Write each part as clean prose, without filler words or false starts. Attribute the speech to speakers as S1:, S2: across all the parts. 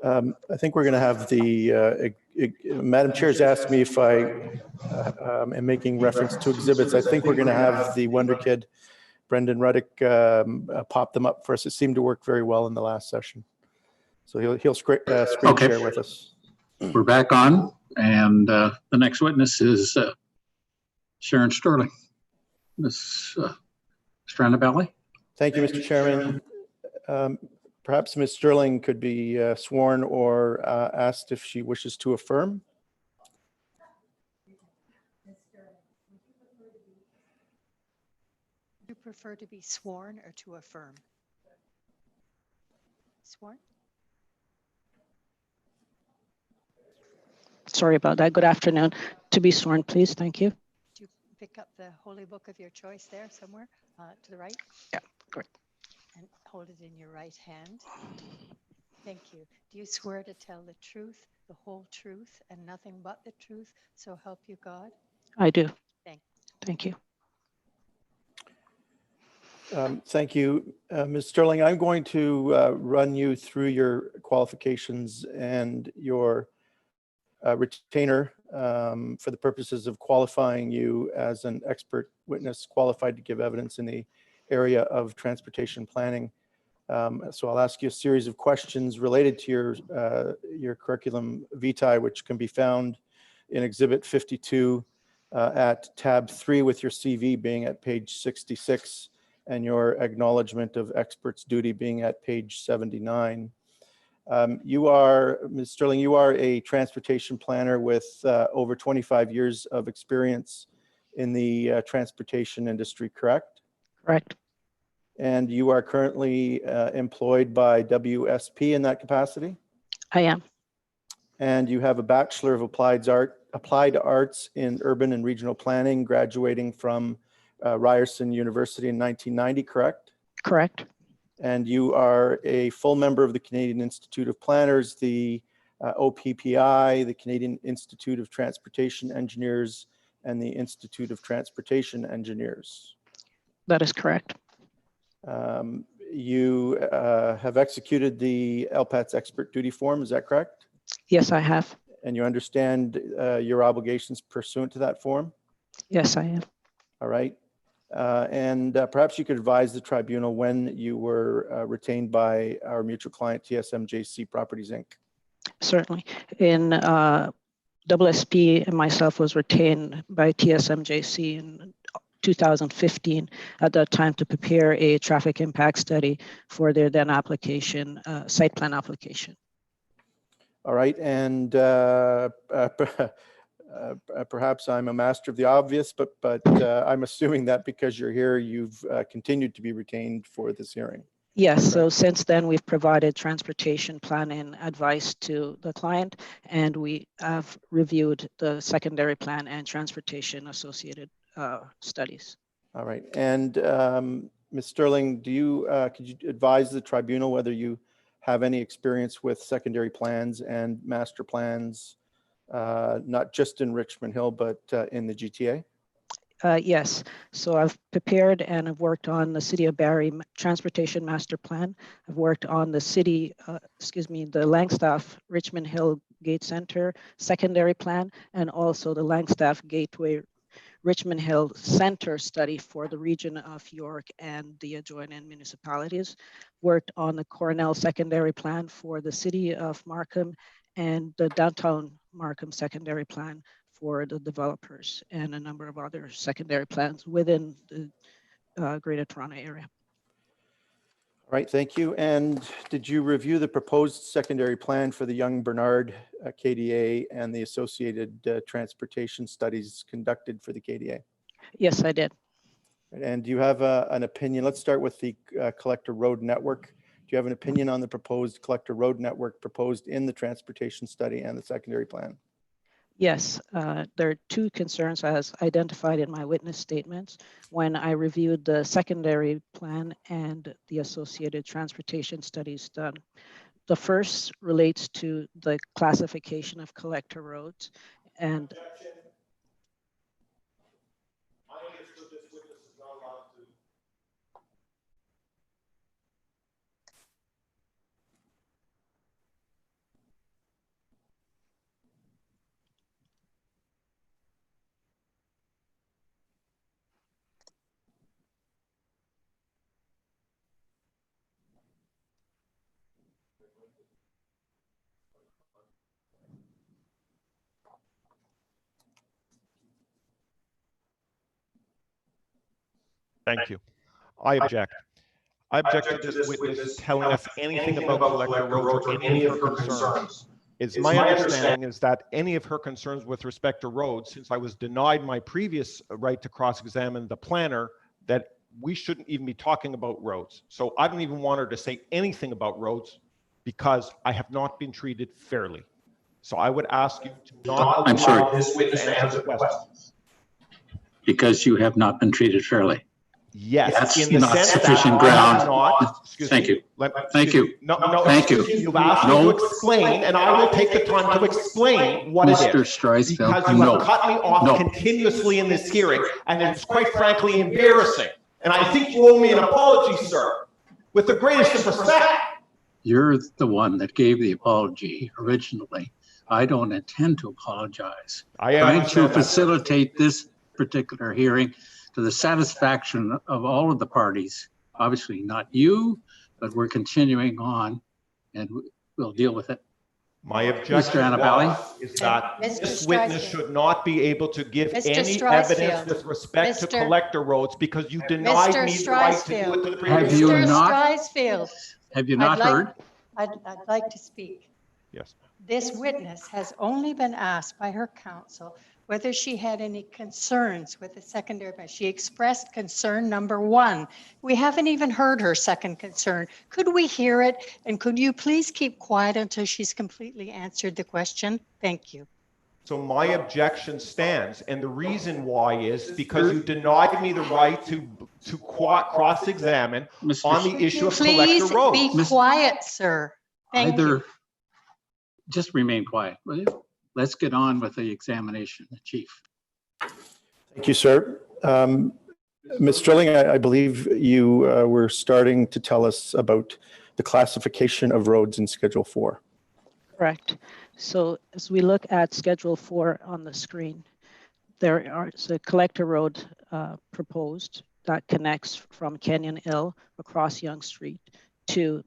S1: I think we're going to have the, Madam Chair's asked me if I am making reference to exhibits. I think we're going to have the Wonder Kid, Brendan Ruddick, pop them up for us. It seemed to work very well in the last session. So he'll screen share with us.
S2: We're back on, and the next witness is Sharon Sterling. Ms. Annabelle.
S1: Thank you, Mr. Chairman. Perhaps Ms. Sterling could be sworn or asked if she wishes to affirm.
S3: Do you prefer to be sworn or to affirm? Sworn?
S4: Sorry about that. Good afternoon. To be sworn, please. Thank you.
S3: Do you pick up the holy book of your choice there somewhere to the right?
S4: Yeah, great.
S3: And hold it in your right hand. Thank you. Do you swear to tell the truth, the whole truth, and nothing but the truth, so help you God?
S4: I do.
S3: Thank
S4: you.
S1: Thank you, Ms. Sterling. I'm going to run you through your qualifications and your retainer for the purposes of qualifying you as an expert witness qualified to give evidence in the area of transportation planning. So I'll ask you a series of questions related to your curriculum vitae, which can be found in Exhibit 52 at tab 3, with your CV being at page 66 and your acknowledgement of expert's duty being at page 79. You are, Ms. Sterling, you are a transportation planner with over 25 years of experience in the transportation industry, correct?
S4: Correct.
S1: And you are currently employed by WSP in that capacity?
S4: I am.
S1: And you have a Bachelor of Applied Arts in Urban and Regional Planning, graduating from Ryerson University in 1990, correct?
S4: Correct.
S1: And you are a full member of the Canadian Institute of Planners, the OPPI, the Canadian Institute of Transportation Engineers, and the Institute of Transportation Engineers.
S4: That is correct.
S1: You have executed the LPAT's expert duty form, is that correct?
S4: Yes, I have.
S1: And you understand your obligations pursuant to that form?
S4: Yes, I am.
S1: All right. And perhaps you could advise the tribunal when you were retained by our mutual client, TSMJC Properties, Inc.
S4: Certainly. In WSP and myself was retained by TSMJC in 2015 at that time to prepare a traffic impact study for their then application, site plan application.
S1: All right. And perhaps I'm a master of the obvious, but I'm assuming that because you're here, you've continued to be retained for this hearing.
S4: Yes, so since then we've provided transportation planning advice to the client, and we have reviewed the secondary plan and transportation associated studies.
S1: All right. And Ms. Sterling, do you could you advise the tribunal whether you have any experience with secondary plans and master plans, not just in Richmond Hill, but in the GTA?
S4: Yes, so I've prepared and I've worked on the City of Barrie Transportation Master Plan. I've worked on the city, the Langstaff Richmond Hill Gate Center secondary plan, and also the Langstaff Gateway Richmond Hill Center study for the region of York and the adjoining municipalities. Worked on the Cornell secondary plan for the city of Markham and the downtown Markham secondary plan for the developers, and a number of other secondary plans within the Greater Toronto area.
S1: All right, thank you. And did you review the proposed secondary plan for the Yonge Bernard KDA and the associated transportation studies conducted for the KDA?
S4: Yes, I did.
S1: And do you have an opinion? Let's start with the collector road network. Do you have an opinion on the proposed collector road network proposed in the transportation study and the secondary plan?
S4: Yes, there are two concerns as identified in my witness statements when I reviewed the secondary plan and the associated transportation studies done. The first relates to the classification of collector roads, and
S5: Thank you. I object. I object to this witness telling us anything about collector roads or any of her concerns. It's my understanding is that any of her concerns with respect to roads, since I was denied my previous right to cross-examine the planner, that we shouldn't even be talking about roads. So I don't even want her to say anything about roads because I have not been treated fairly. So I would ask you to not allow this witness to answer the questions.
S2: Because you have not been treated fairly.
S5: Yes,
S2: That's
S5: in the
S2: not
S5: sense
S2: sufficient
S5: that I
S2: ground.
S5: have not,
S2: Thank you.
S5: Thank you. No,
S2: Thank you.
S5: You've asked me to explain, and I will take the time to explain what it
S2: Mr.
S5: is.
S2: Streisfeld,
S5: Because you have cut me off continuously in this hearing, and it's quite frankly embarrassing. And I think you owe me an apology, sir, with the greatest of respect.
S2: You're the one that gave the apology originally. I don't intend to apologize. Trying to facilitate this particular hearing to the satisfaction of all of the parties. Obviously not you, but we're continuing on and we'll deal with it.
S5: My objection
S2: Annabelle
S5: is that
S3: Mr.
S5: this witness
S3: Streisfeld.
S5: should not be able to give
S3: Mr.
S5: any
S3: Streisfeld.
S5: evidence with respect to
S3: Mr.
S5: collector roads because you denied me the right to do it to the previous.
S2: Have you
S3: Mr.
S2: not-
S3: Streisfeld,
S2: Have you not heard?
S3: I'd like to speak.
S5: Yes.
S3: This witness has only been asked by her counsel whether she had any concerns with the secondary. She expressed concern number 1. We haven't even heard her second concern. Could we hear it? And could you please keep quiet until she's completely answered the question? Thank you.
S5: So my objection stands, and the reason why is because you denied me the right to cross-examine on the issue of collector roads.
S3: Please be quiet, sir. Thank you.
S2: Just remain quiet, will you? Let's get on with the examination, the chief.
S1: Thank you, sir. Ms. Sterling, I believe you were starting to tell us about the classification of roads in Schedule 4.
S4: Correct. So as we look at Schedule 4 on the screen, there is a collector road proposed that connects from Kenyon Hill across Yonge Street to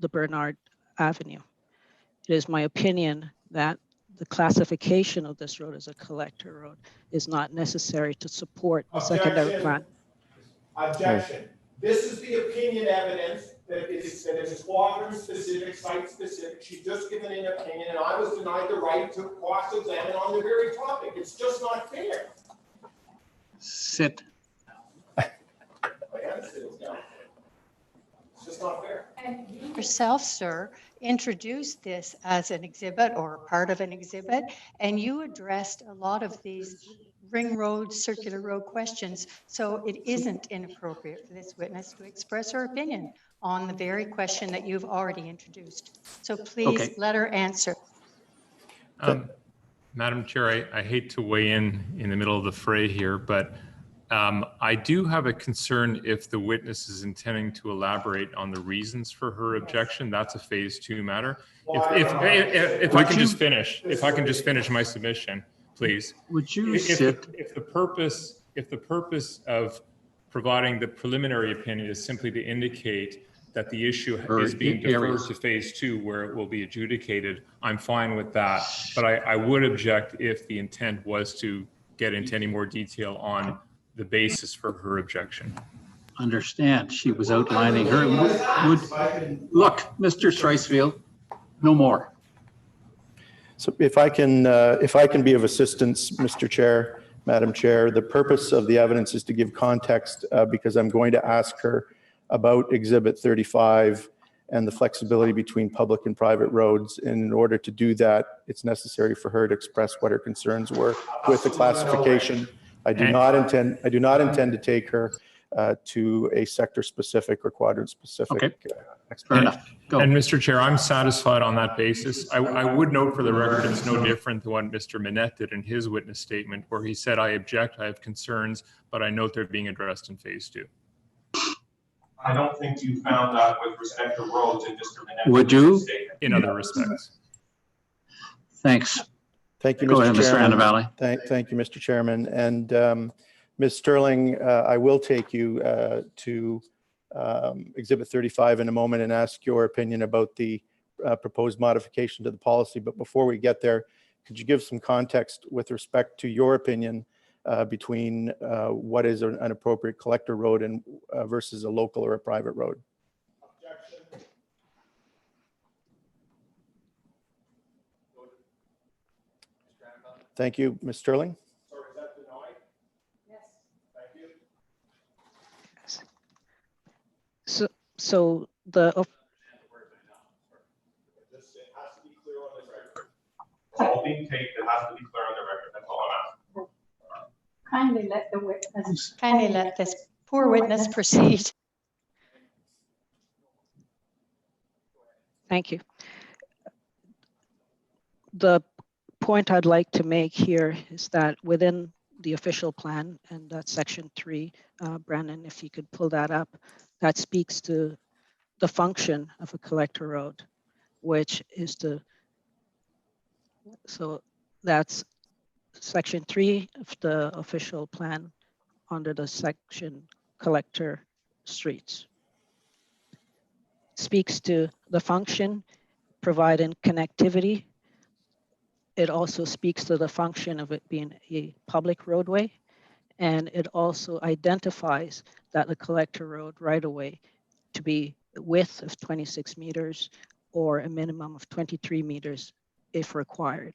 S4: the Bernard Avenue. It is my opinion that the classification of this road as a collector road is not necessary to support the secondary plan.
S5: Objection. This is the opinion evidence that is quadrant specific, site specific. She's just given an opinion, and I was denied the right to cross-examine on the very topic. It's just not fair.
S2: Sit.
S5: It's just not fair.
S3: And you yourself, sir, introduced this as an exhibit or part of an exhibit, and you addressed a lot of these ring road, circular road questions. So it isn't inappropriate for this witness to express her opinion on the very question that you've already introduced. So please let her answer.
S6: Madam Chair, I hate to weigh in the middle of the fray here, but I do have a concern if the witness is intending to elaborate on the reasons for her objection. That's a phase 2 matter. If I can just finish my submission, please.
S2: Would you sit?
S6: If the purpose of providing the preliminary opinion is simply to indicate that the issue is being deferred to phase 2 where it will be adjudicated, I'm fine with that. But I would object if the intent was to get into any more detail on the basis for her objection.
S2: Understand, she was outlining her. Look, Mr. Streisfeld, no more.
S1: So if I can be of assistance, Mr. Chair, Madam Chair, the purpose of the evidence is to give context because I'm going to ask her about Exhibit 35 and the flexibility between public and private roads. And in order to do that, it's necessary for her to express what her concerns were with the classification. I do not intend to take her to a sector-specific or quadrant-specific explanation.
S6: And Mr. Chair, I'm satisfied on that basis. I would note for the record, it's no different than what Mr. Minette did in his witness statement, where he said, I object, I have concerns, but I note they're being addressed in phase 2.
S5: I don't think you found that with respect to roads in Mr. Minette's
S2: Would you?
S5: statement.
S6: In other respects.
S2: Thanks.
S1: Thank you,
S2: Go
S1: Mr.
S2: ahead, Mr.
S1: Chairman.
S2: Annabelle.
S1: Thank you, Mr. Chairman. And Ms. Sterling, I will take you to Exhibit 35 in a moment and ask your opinion about the proposed modification to the policy. But before we get there, could you give some context with respect to your opinion between what is an appropriate collector road and versus a local or a private road. Thank you, Ms. Sterling.
S7: Sorry, is that denied?
S3: Yes.
S7: Thank you.
S4: So the
S7: Just, it has to be clear on the record. It's all being taped. It has to be clear on the record. That's all I'm asking.
S3: Kindly let this poor witness proceed.
S4: Thank you. The point I'd like to make here is that within the official plan, and that's section 3, Brandon, if you could pull that up, that speaks to the function of a collector road, which is to, so that's section 3 of the official plan under the section collector streets. Speaks to the function, providing connectivity. It also speaks to the function of it being a public roadway, and it also identifies that the collector road right-of-way to be a width of 26 meters or a minimum of 23 meters if required.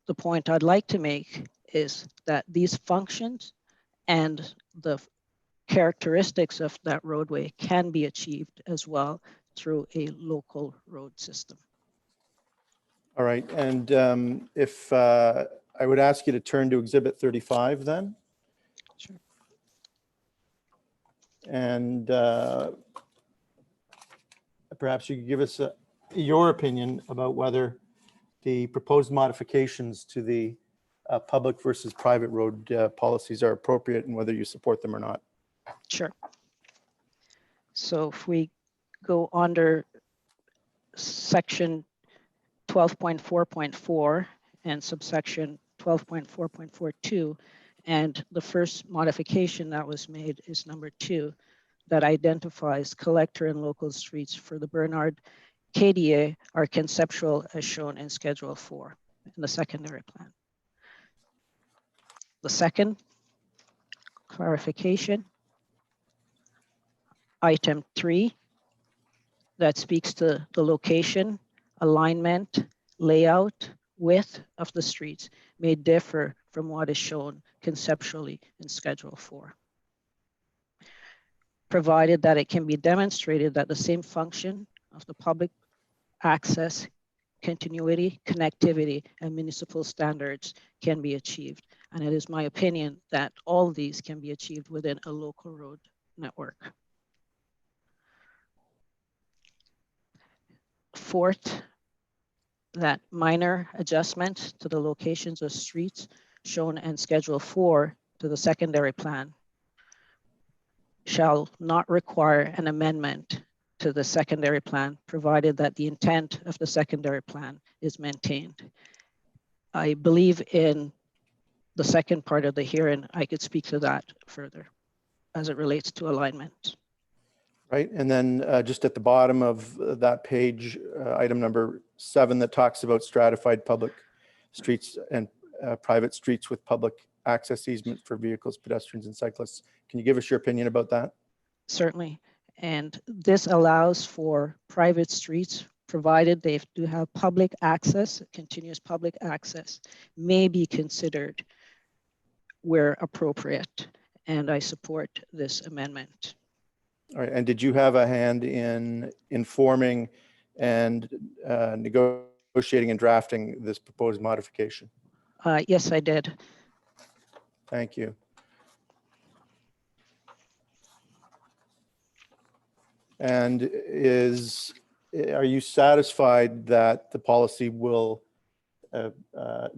S4: The point I'd like to make is that these functions and the characteristics of that roadway can be achieved as well through a local road system.
S1: All right, and if I would ask you to turn to Exhibit 35 then.
S4: Sure.
S1: And perhaps you could give us your opinion about whether the proposed modifications to the public versus private road policies are appropriate and whether you support them or not.
S4: Sure. So if we go under section 12.4.4 and subsection 12.4.42, and the first modification that was made is number 2, that identifies collector and local streets for the Bernard KDA are conceptual as shown in Schedule 4 in the secondary plan. The second clarification, item 3, that speaks to the location, alignment, layout, width of the streets may differ from what is shown conceptually in Schedule 4. Provided that it can be demonstrated that the same function of the public access, continuity, connectivity, and municipal standards can be achieved. And it is my opinion that all these can be achieved within a local road network. Fourth, that minor adjustment to the locations of streets shown in Schedule 4 to the secondary plan shall not require an amendment to the secondary plan, provided that the intent of the secondary plan is maintained. I believe in the second part of the hearing, I could speak to that further as it relates to alignment.
S1: Right, and then just at the bottom of that page, item number 7 that talks about stratified public streets and private streets with public access easements for vehicles, pedestrians, and cyclists. Can you give us your opinion about that?
S4: Certainly, and this allows for private streets, provided they do have public access, continuous public access, may be considered where appropriate, and I support this amendment.
S1: All right, and did you have a hand in informing and negotiating and drafting this proposed modification?
S4: Yes, I did.
S1: Thank you. And are you satisfied that the policy will,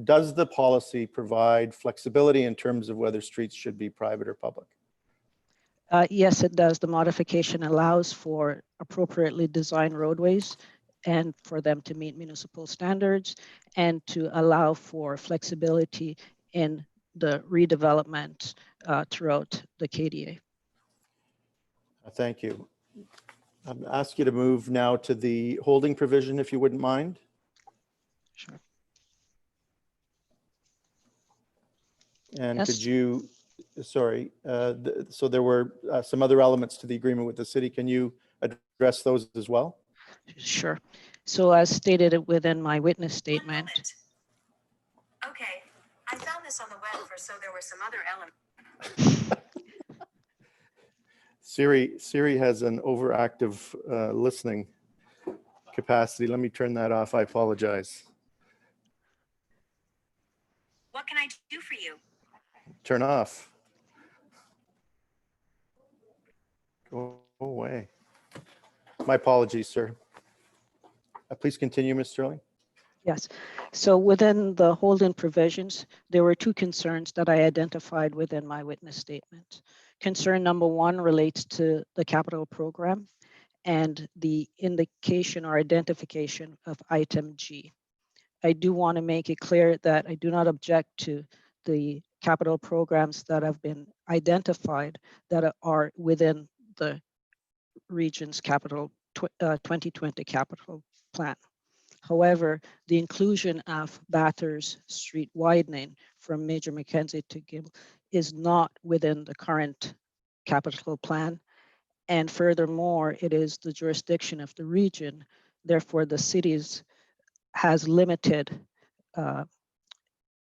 S1: does the policy provide flexibility in terms of whether streets should be private or public?
S4: Yes, it does. The modification allows for appropriately designed roadways and for them to meet municipal standards and to allow for flexibility in the redevelopment throughout the KDA.
S1: Thank you. I'll ask you to move now to the holding provision, if you wouldn't mind.
S4: Sure.
S1: And
S4: Yes.
S1: could you, sorry, so there were some other elements to the agreement with the city. Can you address those as well?
S4: Sure. So as stated within my witness statement.
S8: Okay, I found this on the web so there were some other elements.
S1: Siri has an overactive listening capacity. Let me turn that off. I apologize.
S8: What can I do for you?
S1: Turn off. Go away. My apologies, sir. Please continue, Ms. Sterling.
S4: Yes. So within the hold-in provisions, there were two concerns that I identified within my witness statement. Concern number one relates to the capital program and the indication or identification of item G. I do want to make it clear that I do not object to the capital programs that have been identified that are within the region's capital 2020 capital plan. However, the inclusion of Bathurst Street widening from Major Mackenzie to Gable is not within the current capital plan. And furthermore, it is the jurisdiction of the region. Therefore, the cities has limited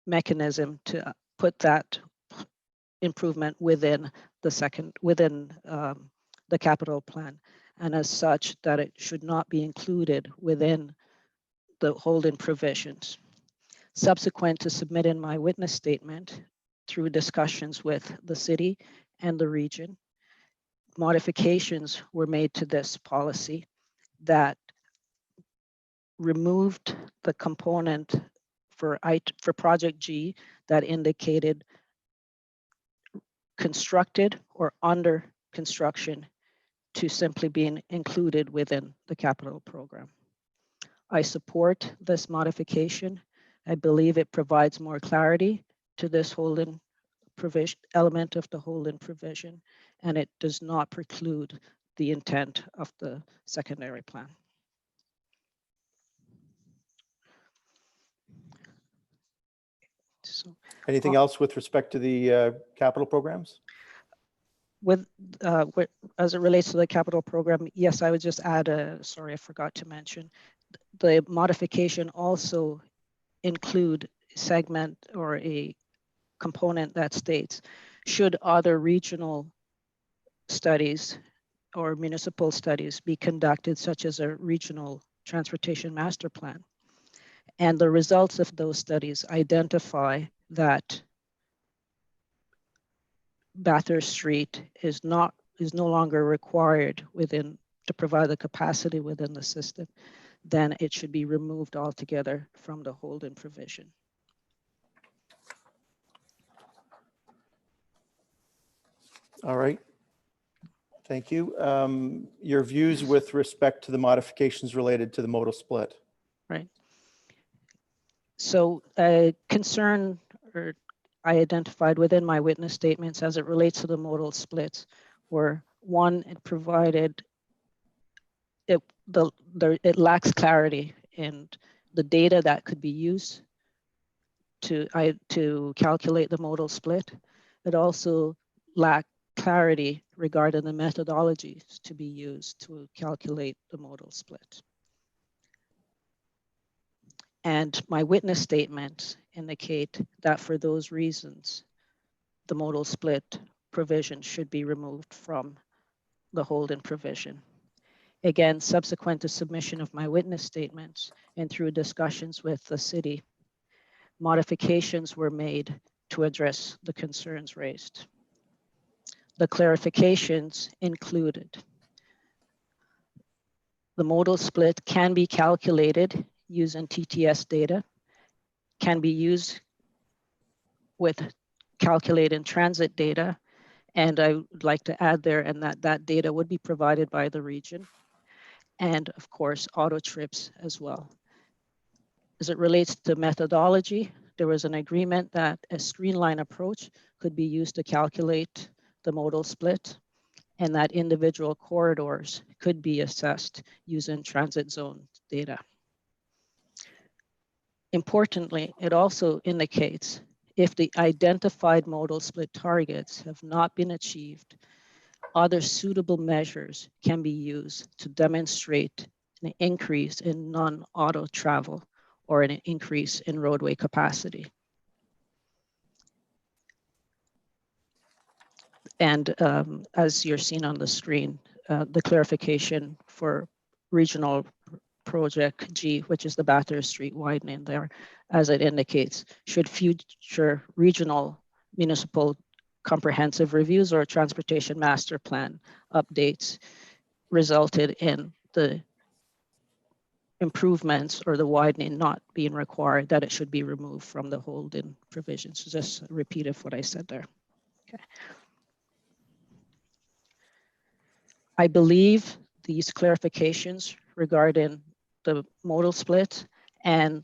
S4: mechanism to put that improvement within the capital plan. And as such, that it should not be included within the hold-in provisions. Subsequent to submitting my witness statement through discussions with the city and the region, modifications were made to this policy that removed the component for project G that indicated constructed or under construction to simply being included within the capital program. I support this modification. I believe it provides more clarity to this hold-in provision element of the hold-in provision, and it does not preclude the intent of the secondary plan. So,
S1: Anything else with respect to the capital programs?
S4: As it relates to the capital program, yes, I would just add sorry, I forgot to mention, the modification also include a segment or a component that states, should other regional studies or municipal studies be conducted, such as a regional transportation master plan, and the results of those studies identify that Bathurst Street is no longer required to provide the capacity within the system, then it should be removed altogether from the hold-in provision.
S1: All right. Thank you. Your views with respect to the modifications related to the modal split.
S4: Right. So a concern I identified within my witness statements as it relates to the modal splits were, one, it provided it lacks clarity in the data that could be used to calculate the modal split. It also lacked clarity regarding the methodologies to be used to calculate the modal split. And my witness statements indicate that for those reasons, the modal split provision should be removed from the hold-in provision. Again, subsequent to submission of my witness statements and through discussions with the city, modifications were made to address the concerns raised. The clarifications included the modal split can be calculated using TTS data, can be used with calculating transit data, and I would like to add there and that data would be provided by the region, and of course auto trips as well. As it relates to methodology, there was an agreement that a screen line approach could be used to calculate the modal split, and that individual corridors could be assessed using transit zone data. Importantly, it also indicates If the identified modal split targets have not been achieved, other suitable measures can be used to demonstrate an increase in non-auto travel or an increase in roadway capacity. And as you're seeing on the screen, the clarification for regional project G, which is the Bathurst Street widening there, as it indicates, should future regional municipal comprehensive reviews or transportation master plan updates resulted in the improvements or the widening not being required, that it should be removed from the hold-in provisions. So just a repeat of what I said there. Okay. I believe these clarifications regarding the modal split and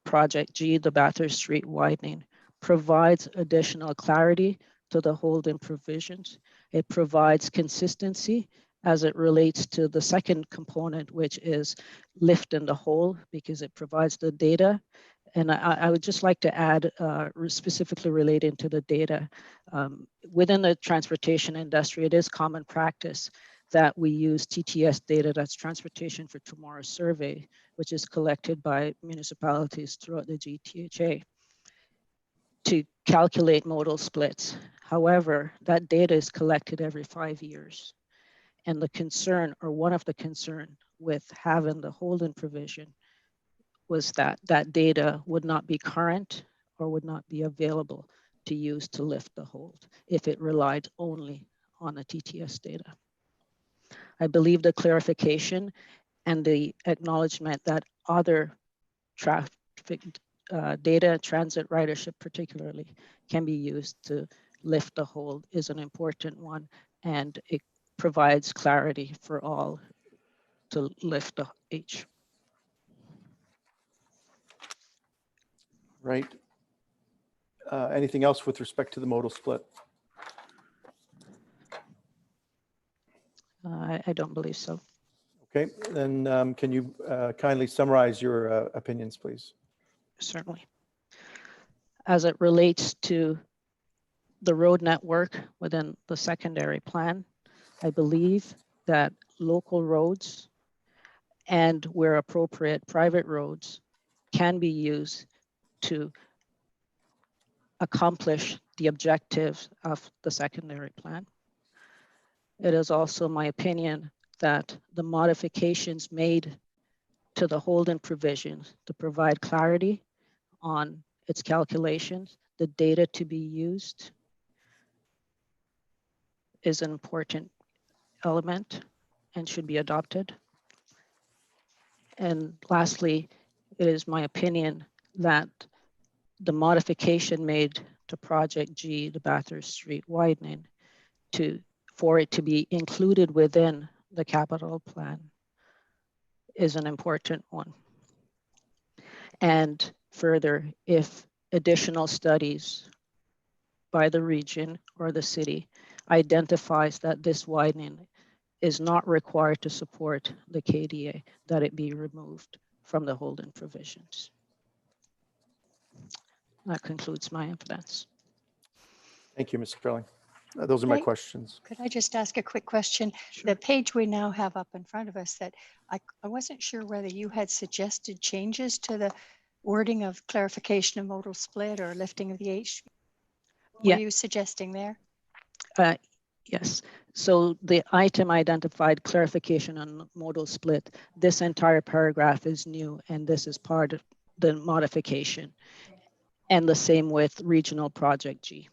S4: Project G, the Bathurst Street widening, provides additional clarity to the hold-in provisions. It provides consistency as it relates to the second component, which is lift in the hole, because it provides the data. And I would just like to add, specifically relating to the data, within the transportation industry, it is common practice that we use TTS data, that's Transportation for Tomorrow survey, which is collected by municipalities throughout the GTHA to calculate modal splits. However, that data is collected every 5 years. And the concern, or one of the concern with having the hold-in provision, was that that data would not be current or would not be available to use to lift the hold if it relied only on the TTS data. I believe the clarification and the acknowledgement that other traffic data, transit ridership particularly, can be used to lift the hold is an important one, and it provides clarity for all to lift the H.
S1: Right. Anything else with respect to the modal split?
S4: I don't believe so.
S1: Okay, then can you kindly summarize your opinions, please?
S4: Certainly. As it relates to the road network within the secondary plan, I believe that local roads and, where appropriate, private roads can be used to accomplish the objectives of the secondary plan. It is also my opinion that the modifications made to the hold-in provisions to provide clarity on its calculations, the data to be used, is an important element and should be adopted. And lastly, it is my opinion that the modification made to Project G, the Bathurst Street widening, for it to be included within the capital plan is an important one. And further, if additional studies by the region or the city identifies that this widening is not required to support the KDA, that it be removed from the hold-in provisions. That concludes my evidence.
S1: Thank you, Ms. Sterling. Those are my questions.
S3: Could I just ask a quick question?
S4: Sure.
S3: The page we now have up in front of us, that I wasn't sure whether you had suggested changes to the wording of clarification of modal split or lifting of the H. Were you suggesting there?
S4: Yes. So the item identified clarification on modal split. This entire paragraph is new, and this is part of the modification. And the same with regional project G.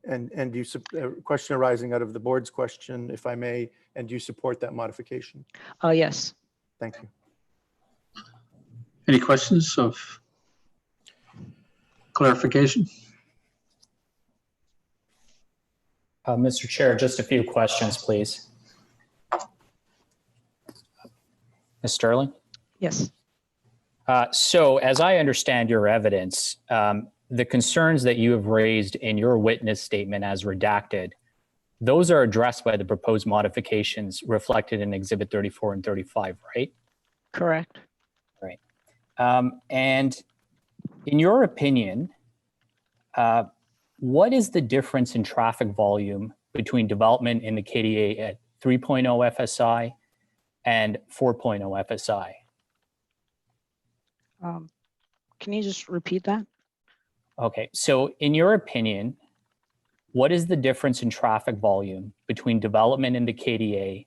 S1: And you, question arising out of the board's question, if I may, and do you support that modification?
S4: Yes.
S1: Thank you.
S2: Any questions of clarification?
S9: Mr. Chair, just a few questions, please. Ms. Sterling?
S4: Yes.
S9: So as I understand your evidence, the concerns that you have raised in your witness statement as redacted, those are addressed by the proposed modifications reflected in Exhibit 34 and 35, right?
S4: Correct.
S9: Right. And In your opinion, what is the difference in traffic volume between development in the KDA at 3.0 FSI and 4.0 FSI?
S4: Can you just repeat that?
S9: Okay, so in your opinion, what is the difference in traffic volume between development in the KDA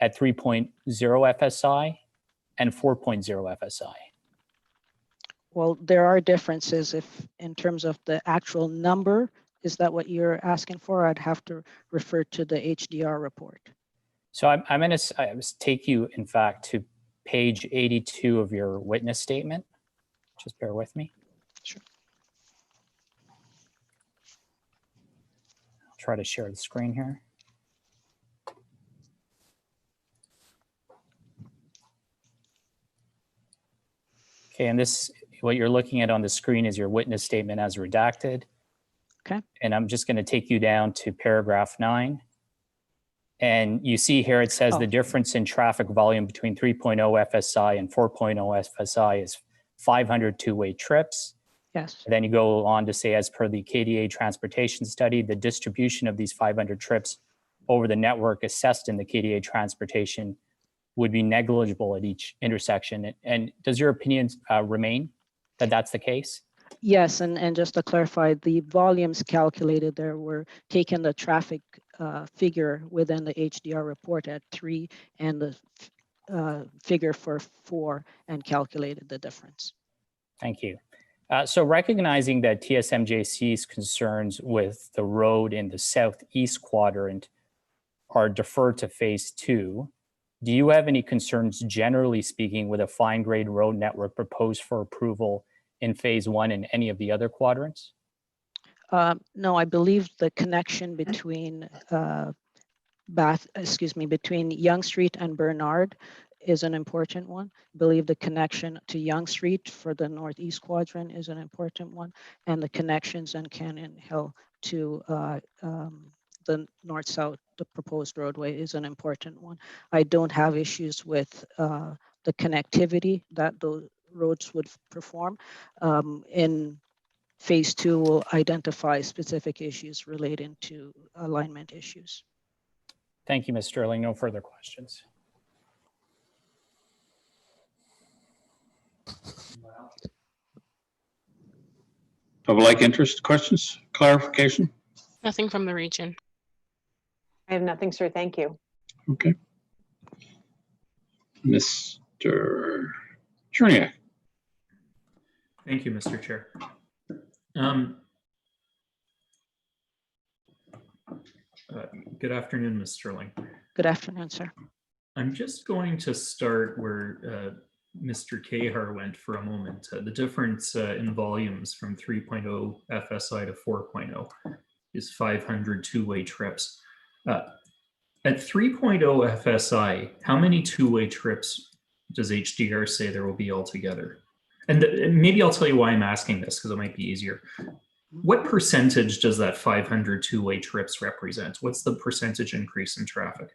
S9: at 3.0 FSI and 4.0 FSI?
S4: Well, there are differences if in terms of the actual number. Is that what you're asking for? I'd have to refer to the HDR report.
S9: So I'm going to take you, in fact, to page 82 of your witness statement. Just bear with me.
S4: Sure.
S9: I'll try to share the screen here. Okay, and this, what you're looking at on the screen is your witness statement as redacted.
S4: Okay.
S9: And I'm just going to take you down to paragraph 9. And you see here it says the difference in traffic volume between 3.0 FSI and 4.0 FSI is 500 two-way trips.
S4: Yes.
S9: And then you go on to say, as per the KDA transportation study, the distribution of these 500 trips over the network assessed in the KDA transportation would be negligible at each intersection. And does your opinion remain that that's the case?
S4: Yes, and just to clarify, the volumes calculated there were taking the traffic figure within the HDR report at 3 and the figure for 4 and calculated the difference.
S9: Thank you. So recognizing that TSMJC's concerns with the road in the southeast quadrant are deferred to phase 2, do you have any concerns, generally speaking, with a fine-grade road network proposed for approval in phase 1 in any of the other quadrants?
S4: No, I believe the connection between between Yonge Street and Bernard is an important one. I believe the connection to Yonge Street for the northeast quadrant is an important one, and the connections in Cannon Hill to the north-south, the proposed roadway is an important one. I don't have issues with the connectivity that those roads would perform. In phase 2, we'll identify specific issues relating to alignment issues.
S9: Thank you, Ms. Sterling. No further questions.
S2: Public interest, questions, clarification?
S10: Nothing from the region.
S11: I have nothing, sir. Thank you.
S2: Okay. Mr. Treniak.
S12: Thank you, Mr. Chair. Good afternoon, Ms. Sterling.
S4: Good afternoon, sir.
S12: I'm just going to start where Mr. Cahar went for a moment. The difference in volumes from 3.0 FSI to 4.0 is 500 two-way trips. At 3.0 FSI, how many two-way trips does HDR say there will be altogether? And maybe I'll tell you why I'm asking this, because it might be easier. What percentage does that 500 two-way trips represent? What's the percentage increase in traffic?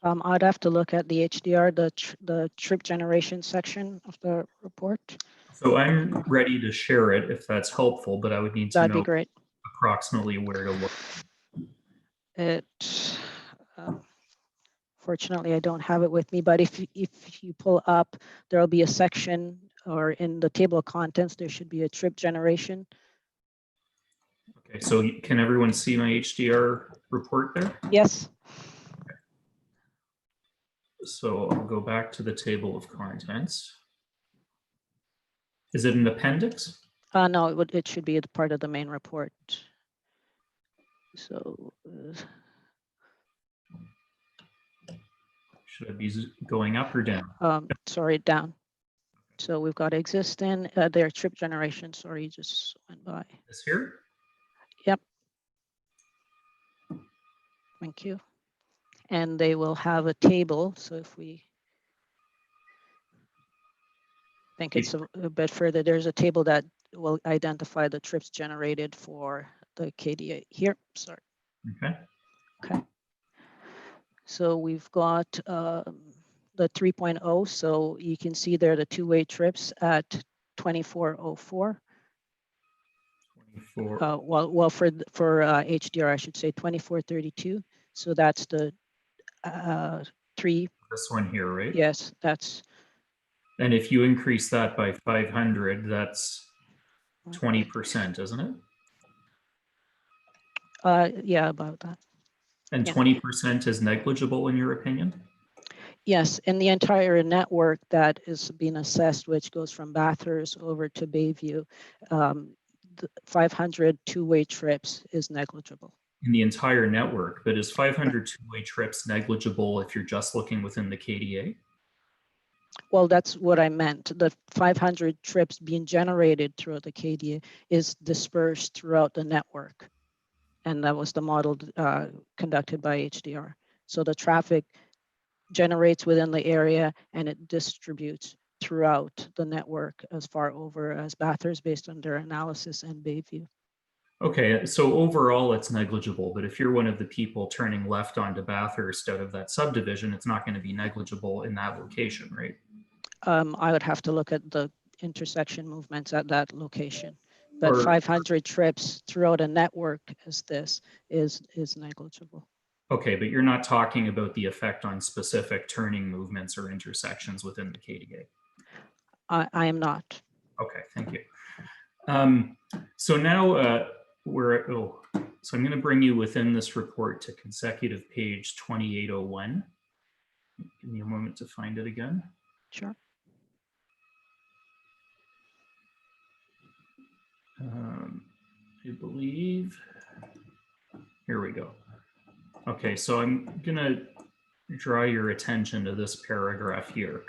S4: I'd have to look at the HDR, the trip generation section of the report.
S12: So I'm ready to share it if that's helpful, but I would need to
S4: That'd
S12: know
S4: be great.
S12: Approximately where to look.
S4: Fortunately, I don't have it with me, but if you pull up, there'll be a section, or in the table of contents, there should be a trip generation.
S12: Okay, so can everyone see my HDR report there?
S4: Yes.
S12: Okay. So I'll go back to the table of contents. Is it an appendix?
S4: No, it should be a part of the main report. So
S12: should I be going up or down?
S4: Sorry, down. So we've got existing, their trip generation, sorry, just went by.
S12: This here?
S4: Yep. Thank you. And they will have a table. So if we think it's a bit further, there's a table that will identify the trips generated for the KDA here. Sorry.
S12: Okay.
S4: Okay. So we've got the 3.0. So you can see there the two-way trips at 2404.
S12: 24.
S4: Well, for HDR, I should say 2432. So that's the 3.
S12: This one here, right?
S4: Yes, that's.
S12: And if you increase that by 500, that's 20%, isn't it?
S4: Yeah, about that.
S12: And 20% is negligible in your opinion?
S4: Yes, in the entire network that is being assessed, which goes from Bathurst over to Bayview, the 500 two-way trips is negligible.
S12: In the entire network, but is 500 two-way trips negligible if you're just looking within the KDA?
S4: Well, that's what I meant. The 500 trips being generated throughout the KDA is dispersed throughout the network. And that was the model conducted by HDR. So the traffic generates within the area and it distributes throughout the network as far over as Bathurst based on their analysis and Bayview.
S12: Okay, so overall it's negligible, but if you're one of the people turning left onto Bathurst out of that subdivision, it's not going to be negligible in that location, right?
S4: I would have to look at the intersection movements at that location, but 500 trips throughout a network as this is negligible.
S12: Okay, but you're not talking about the effect on specific turning movements or intersections within the KDA.
S4: I am not.
S12: Okay, thank you. So now so I'm going to bring you within this report to consecutive page 2801. Give me a moment to find it again.
S4: Sure.
S12: I believe, here we go. Okay, so I'm gonna draw your attention to this paragraph here.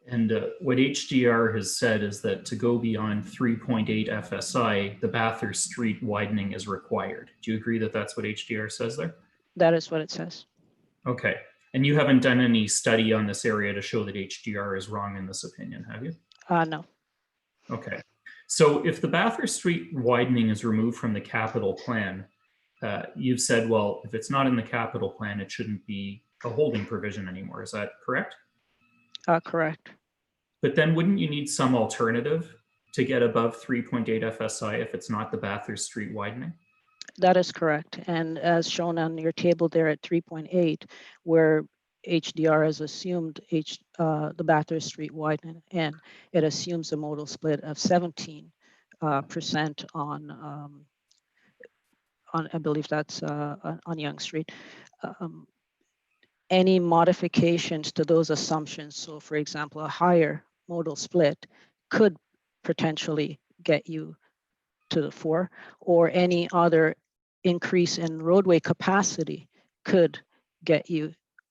S12: And what HDR has said is that to go beyond 3.8 FSI, the Bathurst Street widening is required. Do you agree that that's what HDR says there?
S4: That is what it says.
S12: Okay, and you haven't done any study on this area to show that HDR is wrong in this opinion, have you?
S4: No.
S12: Okay, so if the Bathurst Street widening is removed from the capital plan, you've said, well, if it's not in the capital plan, it shouldn't be a holding provision anymore. Is that correct?
S4: Correct.
S12: But then wouldn't you need some alternative to get above 3.8 FSI if it's not the Bathurst Street widening?
S4: That is correct. And as shown on your table there at 3.8, where HDR has assumed the Bathurst Street widening, and it assumes a modal split of 17% on I believe that's on Yonge Street. Any modifications to those assumptions, so for example, a higher modal split could potentially get you to the 4, or any other increase in roadway capacity could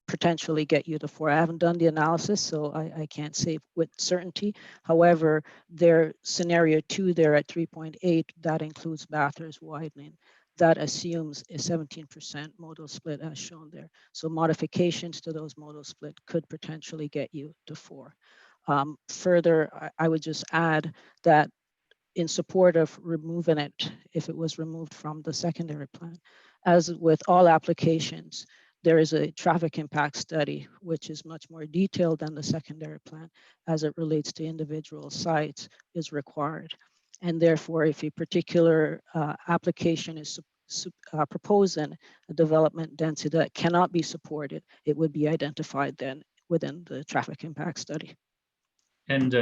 S4: potentially get you to 4. I haven't done the analysis, so I can't say with certainty. However, their scenario 2 there at 3.8, that includes Bathurst widening. That assumes a 17% modal split as shown there. So modifications to those modal split could potentially get you to 4. Further, I would just add that in support of removing it, if it was removed from the secondary plan, as with all applications, there is a traffic impact study, which is much more detailed than the secondary plan as it relates to individual sites is required. And therefore, if a particular application is proposing a development density that cannot be supported, it would be identified then within the traffic impact study.
S12: And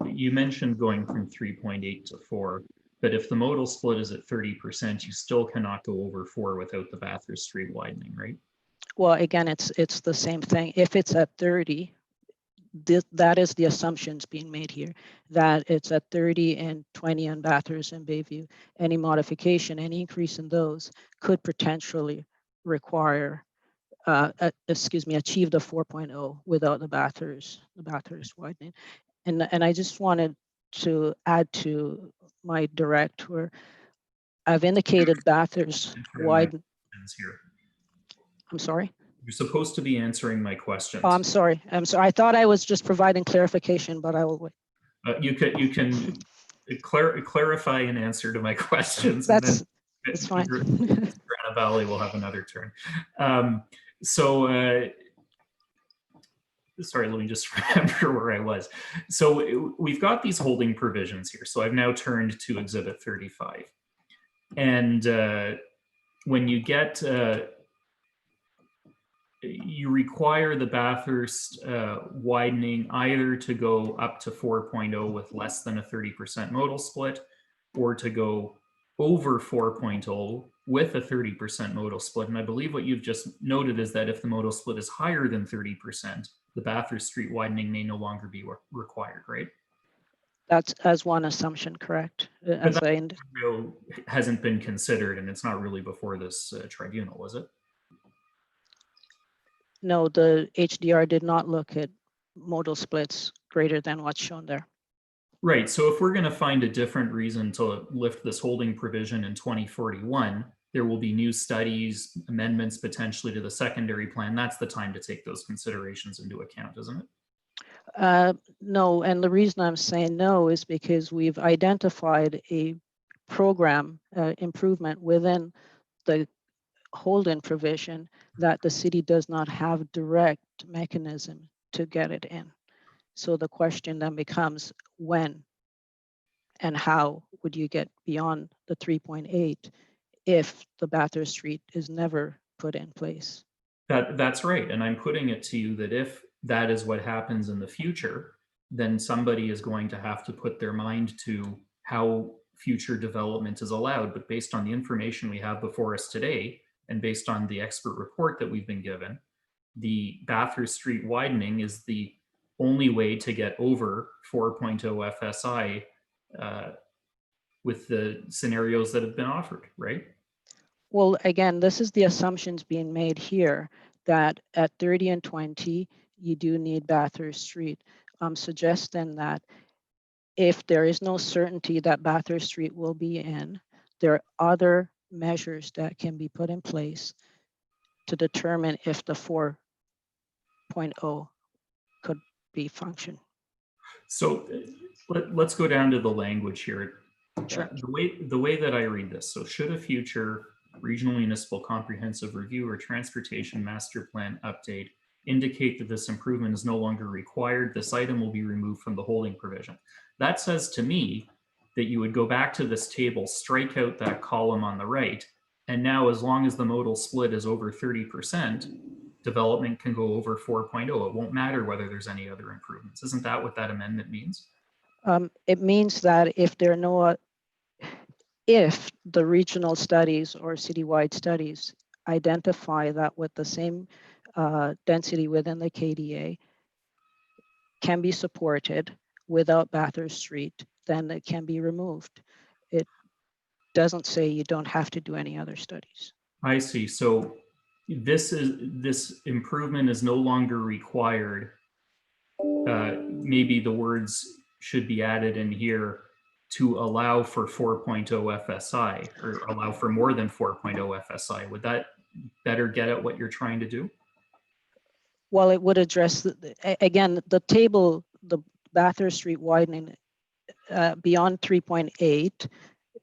S12: you mentioned going from 3.8 to 4, but if the modal split is at 30%, you still cannot go over 4 without the Bathurst Street widening, right?
S4: Well, again, it's the same thing. If it's at 30, that is the assumptions being made here, that it's at 30 and 20 on Bathurst and Bayview. Any modification, any increase in those could potentially require, achieve the 4.0 without the Bathurst widening. And I just wanted to add to my direct where I've indicated Bathurst widen. I'm sorry?
S12: You're supposed to be answering my questions.
S4: Oh, I'm sorry. I thought I was just providing clarification, but I will wait.
S12: You can clarify an answer to my questions.
S4: That's
S12: Mr.
S4: fine.
S12: Annabelle will have another turn. sorry, let me just remember where I was. So we've got these holding provisions here. So I've now turned to Exhibit 35. And when you get, you require the Bathurst widening either to go up to 4.0 with less than a 30% modal split, or to go over 4.0 with a 30% modal split. And I believe what you've just noted is that if the modal split is higher than 30%, the Bathurst Street widening may no longer be required, right?
S4: That's as one assumption, correct?
S12: But that hasn't been considered, and it's not really before this tribunal, is it?
S4: No, the HDR did not look at modal splits greater than what's shown there.
S12: Right. So if we're going to find a different reason to lift this holding provision in 2041, there will be new studies, amendments potentially to the secondary plan. That's the time to take those considerations into account, isn't it?
S4: No, and the reason I'm saying no is because we've identified a program improvement within the hold-in provision that the city does not have direct mechanism to get it in. So the question then becomes when and how would you get beyond the 3.8 if the Bathurst Street is never put in place?
S12: That's right. And I'm putting it to you that if that is what happens in the future, then somebody is going to have to put their mind to how future development is allowed. But based on the information we have before us today, and based on the expert report that we've been given, the Bathurst Street widening is the only way to get over 4.0 FSI with the scenarios that have been offered, right?
S4: Well, again, this is the assumptions being made here that at 30 and 20, you do need Bathurst Street. I'm suggesting that if there is no certainty that Bathurst Street will be in, there are other measures that can be put in place to determine if the 4.0 could be function.
S12: So let's go down to the language here.
S4: Sure.
S12: The way that I read this, so should a future regional municipal comprehensive review or transportation master plan update indicate that this improvement is no longer required, this item will be removed from the holding provision. That says to me that you would go back to this table, strike out that column on the right, and now as long as the modal split is over 30%, development can go over 4.0. It won't matter whether there's any other improvements. Isn't that what that amendment means?
S4: It means that if there are no, if the regional studies or citywide studies identify that with the same density within the KDA can be supported without Bathurst Street, then it can be removed. It doesn't say you don't have to do any other studies.
S12: I see. So this improvement is no longer required. Maybe the words should be added in here to allow for 4.0 FSI or allow for more than 4.0 FSI. Would that better get at what you're trying to do?
S4: Well, it would address, again, the table, the Bathurst Street widening beyond 3.8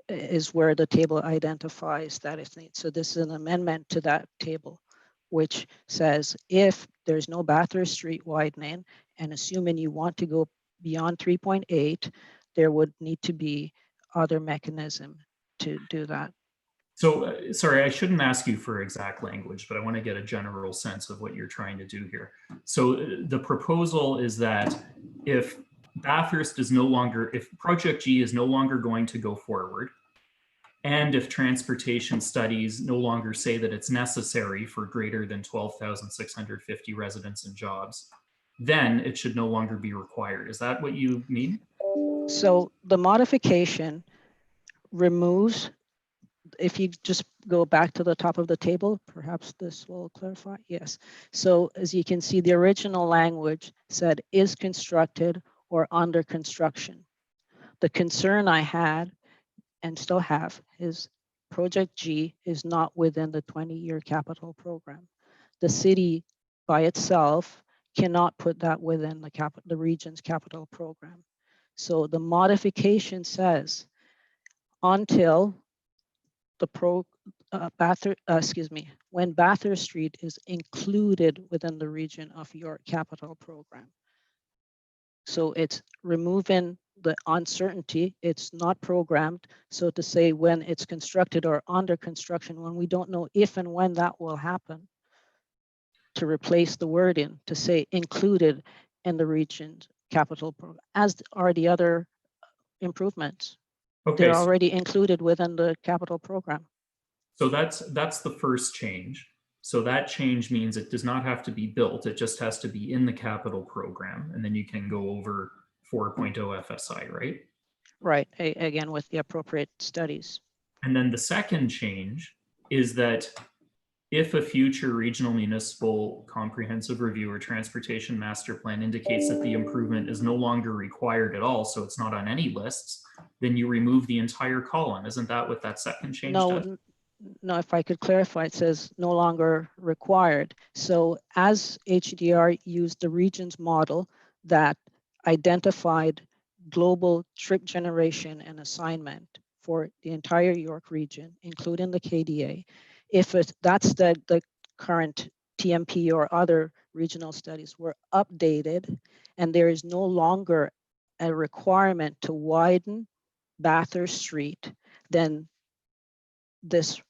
S4: is where the table identifies that it's needed. So this is an amendment to that table, which says if there's no Bathurst Street widening, and assuming you want to go beyond 3.8, there would need to be other mechanism to do that.
S12: So, sorry, I shouldn't ask you for exact language, but I want to get a general sense of what you're trying to do here. So the proposal is that if Bathurst is no longer, if Project G is no longer going to go forward, and if transportation studies no longer say that it's necessary for greater than 12,650 residents and jobs, then it should no longer be required. Is that what you mean?
S4: So the modification removes, if you just go back to the top of the table, perhaps this will clarify. Yes. So as you can see, the original language said is constructed or under construction. The concern I had and still have is Project G is not within the 20-year capital program. The city by itself cannot put that within the region's capital program. So the modification says until the when Bathurst Street is included within the region of your capital program. So it's removing the uncertainty. It's not programmed. So to say when it's constructed or under construction, when we don't know if and when that will happen, to replace the word in to say included in the region's capital program, as are the other improvements.
S12: Okay,
S4: They're already included within the capital program.
S12: So that's the first change. So that change means it does not have to be built. It just has to be in the capital program. And then you can go over 4.0 FSI, right?
S4: Right, again, with the appropriate studies.
S12: And then the second change is that if a future regional municipal comprehensive review or transportation master plan indicates that the improvement is no longer required at all, so it's not on any lists, then you remove the entire column. Isn't that what that second change does?
S4: No, if I could clarify, it says no longer required. So as HDR used the regions model that identified global trip generation and assignment for the entire York region, including the KDA, if that's the current TMP or other regional studies were updated and there is no longer a requirement to widen Bathurst Street, then this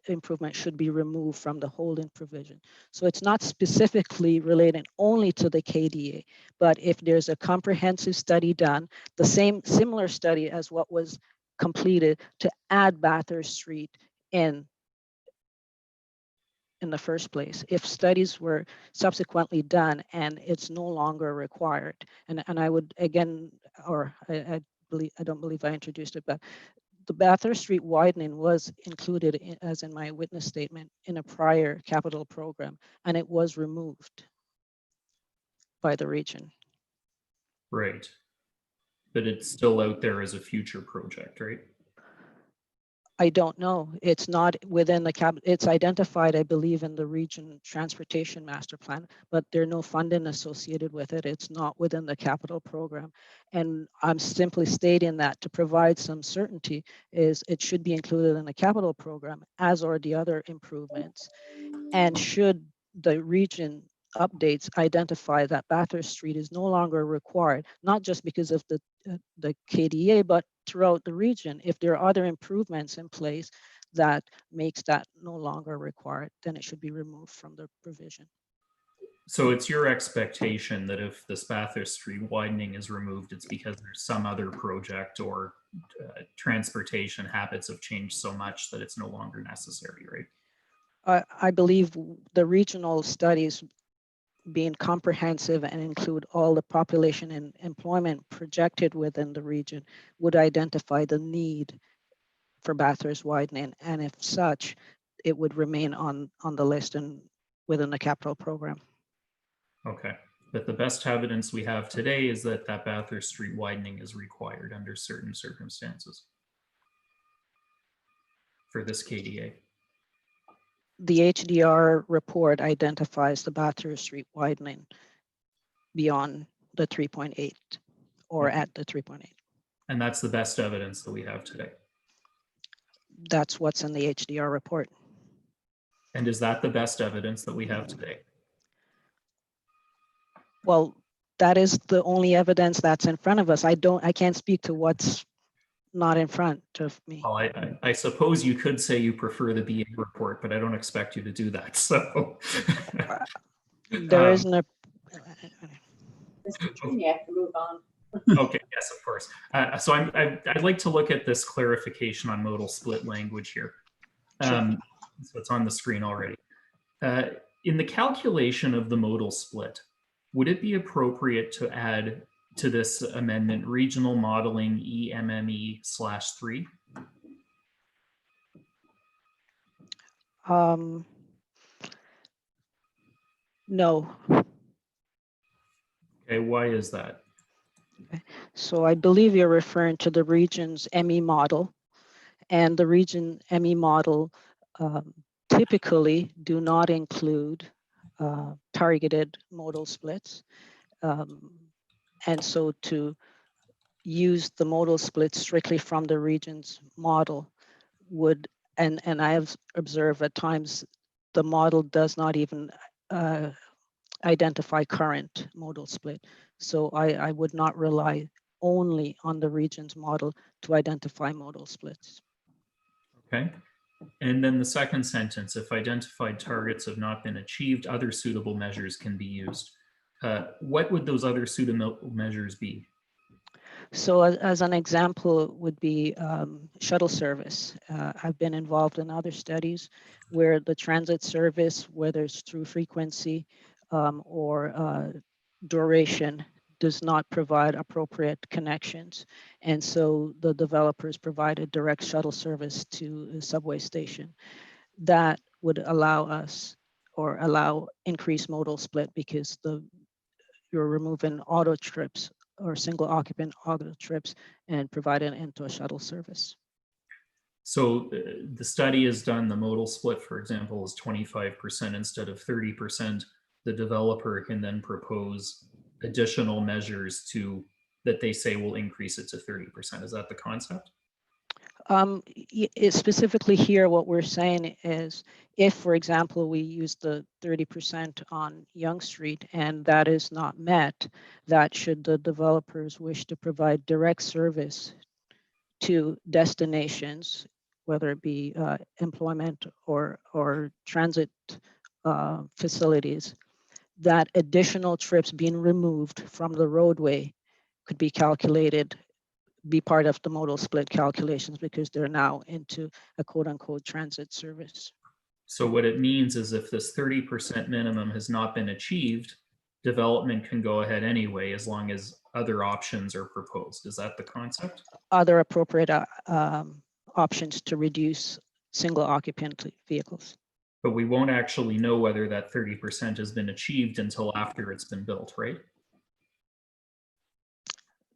S4: improvement should be removed from the holding provision. So it's not specifically related only to the KDA, but if there's a comprehensive study done, the similar study as what was completed to add Bathurst Street in the first place, if studies were subsequently done and it's no longer required. And I would again, or I don't believe I introduced it, but the Bathurst Street widening was included as in my witness statement in a prior capital program, and it was removed by the region.
S12: Right. But it's still out there as a future project, right?
S4: I don't know. It's not within the cap. It's identified, I believe, in the region transportation master plan, but there are no funding associated with it. It's not within the capital program. And I'm simply stating that to provide some certainty is it should be included in the capital program, as are the other improvements. And should the region updates identify that Bathurst Street is no longer required, not just because of the KDA, but throughout the region, if there are other improvements in place that makes that no longer required, then it should be removed from the provision.
S12: So it's your expectation that if this Bathurst Street widening is removed, it's because there's some other project or transportation habits have changed so much that it's no longer necessary, right?
S4: I believe the regional studies being comprehensive and include all the population and employment projected within the region would identify the need for Bathurst widening, and if such, it would remain on the list and within the capital program.
S12: Okay, but the best evidence we have today is that that Bathurst Street widening is required under certain circumstances for this KDA.
S4: The HDR report identifies the Bathurst Street widening beyond the 3.8 or at the 3.8.
S12: And that's the best evidence that we have today.
S4: That's what's in the HDR report.
S12: And is that the best evidence that we have today?
S4: Well, that is the only evidence that's in front of us. I can't speak to what's not in front of me.
S12: Well, I suppose you could say you prefer the BA report, but I don't expect you to do that. So
S4: there isn't a.
S11: Mr. Treniak, move on.
S12: Okay, yes, of course. So I'd like to look at this clarification on modal split language here. So it's on the screen already. In the calculation of the modal split, would it be appropriate to add to this amendment regional modeling EMME/3?
S4: No.
S12: Okay, why is that?
S4: Okay. So I believe you're referring to the region's ME model, and the region ME model typically do not include targeted modal splits. And so to use the modal split strictly from the region's model would and I have observed at times the model does not even identify current modal split. So I would not rely only on the region's model to identify modal splits.
S12: Okay. And then the second sentence, if identified targets have not been achieved, other suitable measures can be used. What would those other suitable measures be?
S4: So as an example would be shuttle service. I've been involved in other studies where the transit service, whether it's through frequency or duration, does not provide appropriate connections. And so the developers provided direct shuttle service to a subway station. That would allow us or allow increased modal split because you're removing auto trips or single occupant auto trips and providing into a shuttle service.
S12: So the study has done the modal split, for example, is 25% instead of 30%. The developer can then propose additional measures that they say will increase it to 30%. Is that the concept?
S4: Specifically here, what we're saying is if, for example, we use the 30% on Yonge Street and that is not met, that should the developers wish to provide direct service to destinations, whether it be employment or transit facilities, that additional trips being removed from the roadway could be calculated, be part of the modal split calculations because they're now into a quote unquote transit service.
S12: So what it means is if this 30% minimum has not been achieved, development can go ahead anyway as long as other options are proposed. Is that the concept?
S4: Other appropriate options to reduce single occupant vehicles.
S12: But we won't actually know whether that 30% has been achieved until after it's been built, right?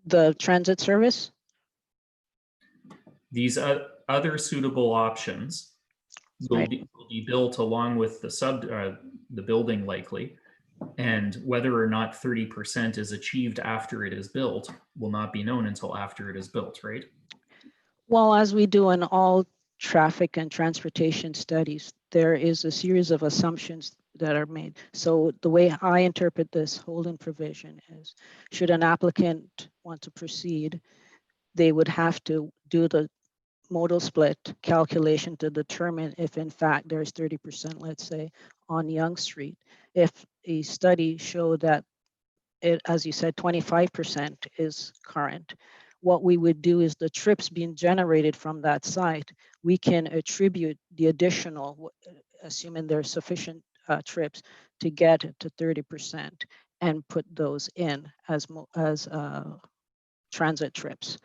S4: The transit service?
S12: These other suitable options will be built along with the building likely, and whether or not 30% is achieved after it is built will not be known until after it is built, right?
S4: Well, as we do in all traffic and transportation studies, there is a series of assumptions that are made. So the way I interpret this holding provision is, should an applicant want to proceed, they would have to do the modal split calculation to determine if in fact there's 30%, let's say, on Yonge Street. If a study showed that it, as you said, 25% is current, what we would do is the trips being generated from that site, we can attribute the additional, assuming there's sufficient trips to get it to 30% and put those in as transit trips,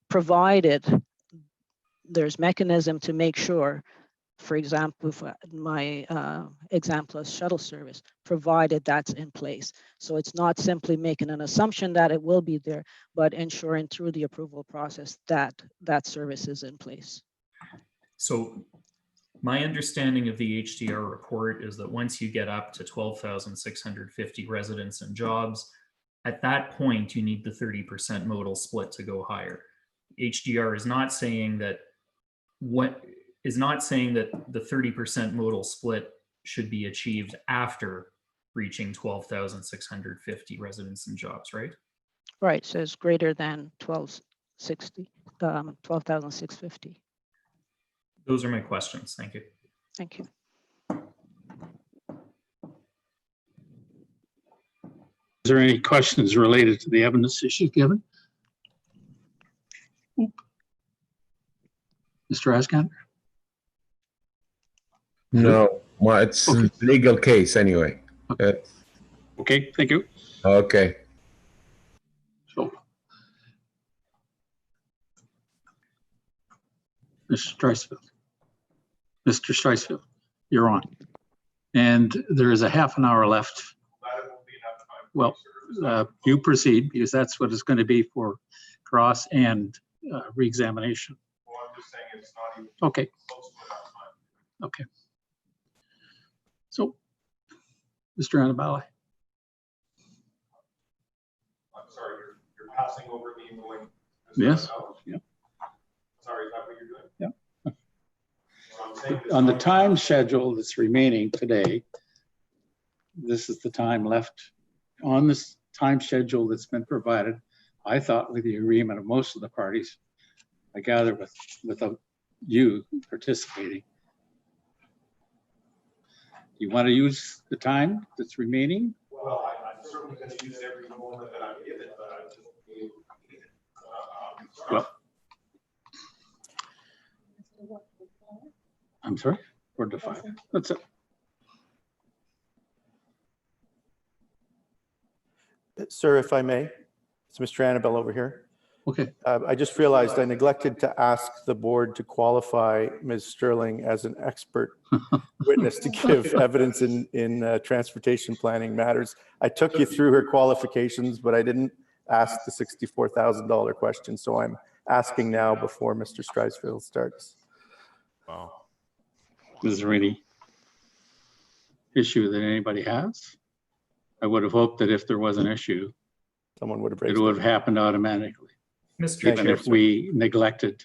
S4: provided there's mechanism to make sure, for example, if my example is shuttle service, provided that's in place. So it's not simply making an assumption that it will be there, but ensuring through the approval process that that service is in place.
S12: So my understanding of the HDR report is that once you get up to 12,650 residents and jobs, at that point, you need the 30% modal split to go higher. HDR is not saying that the 30% modal split should be achieved after reaching 12,650 residents and jobs, right?
S4: Right, so it's greater than 12,650.
S12: Those are my questions. Thank you.
S4: Thank you.
S2: Is there any questions related to the evidence issue given? Mr. Azbek?
S13: No, well, it's a legal case anyway.
S2: Okay, thank you.
S13: Okay.
S2: So, Mr. Streisfeld, you're on. And there is a half an hour left. Well, you proceed because that's what it's going to be for cross and re-examination.
S7: Well, I'm just saying it's not even
S2: okay.
S7: close to enough time.
S2: Okay. So, Mr. Annabelle.
S7: I'm sorry, you're passing over me going.
S2: Yes. Yeah.
S7: Sorry, is that what you're doing?
S2: Yeah.
S7: So
S2: On the time schedule that's remaining today, this is the time left on this time schedule that's been provided. I thought with the agreement of most of the parties, I gather without you participating. You want to use the time that's remaining?
S7: Well, I'm certainly going to use every moment that I'm given, but I'm just being,
S2: well, I'm sorry, 4 to 5. That's it.
S1: Sir, if I may, it's Mr. Annabelle over here.
S2: Okay.
S1: I just realized I neglected to ask the board to qualify Ms. Sterling as an expert witness to give evidence in transportation planning matters. I took you through her qualifications, but I didn't ask the $64,000 question. So I'm asking now before Mr. Streisfeld starts.
S5: Wow.
S2: Is there any issue that anybody has? I would have hoped that if there was an issue,
S1: someone would have raised
S2: it would have happened automatically. Even if we neglected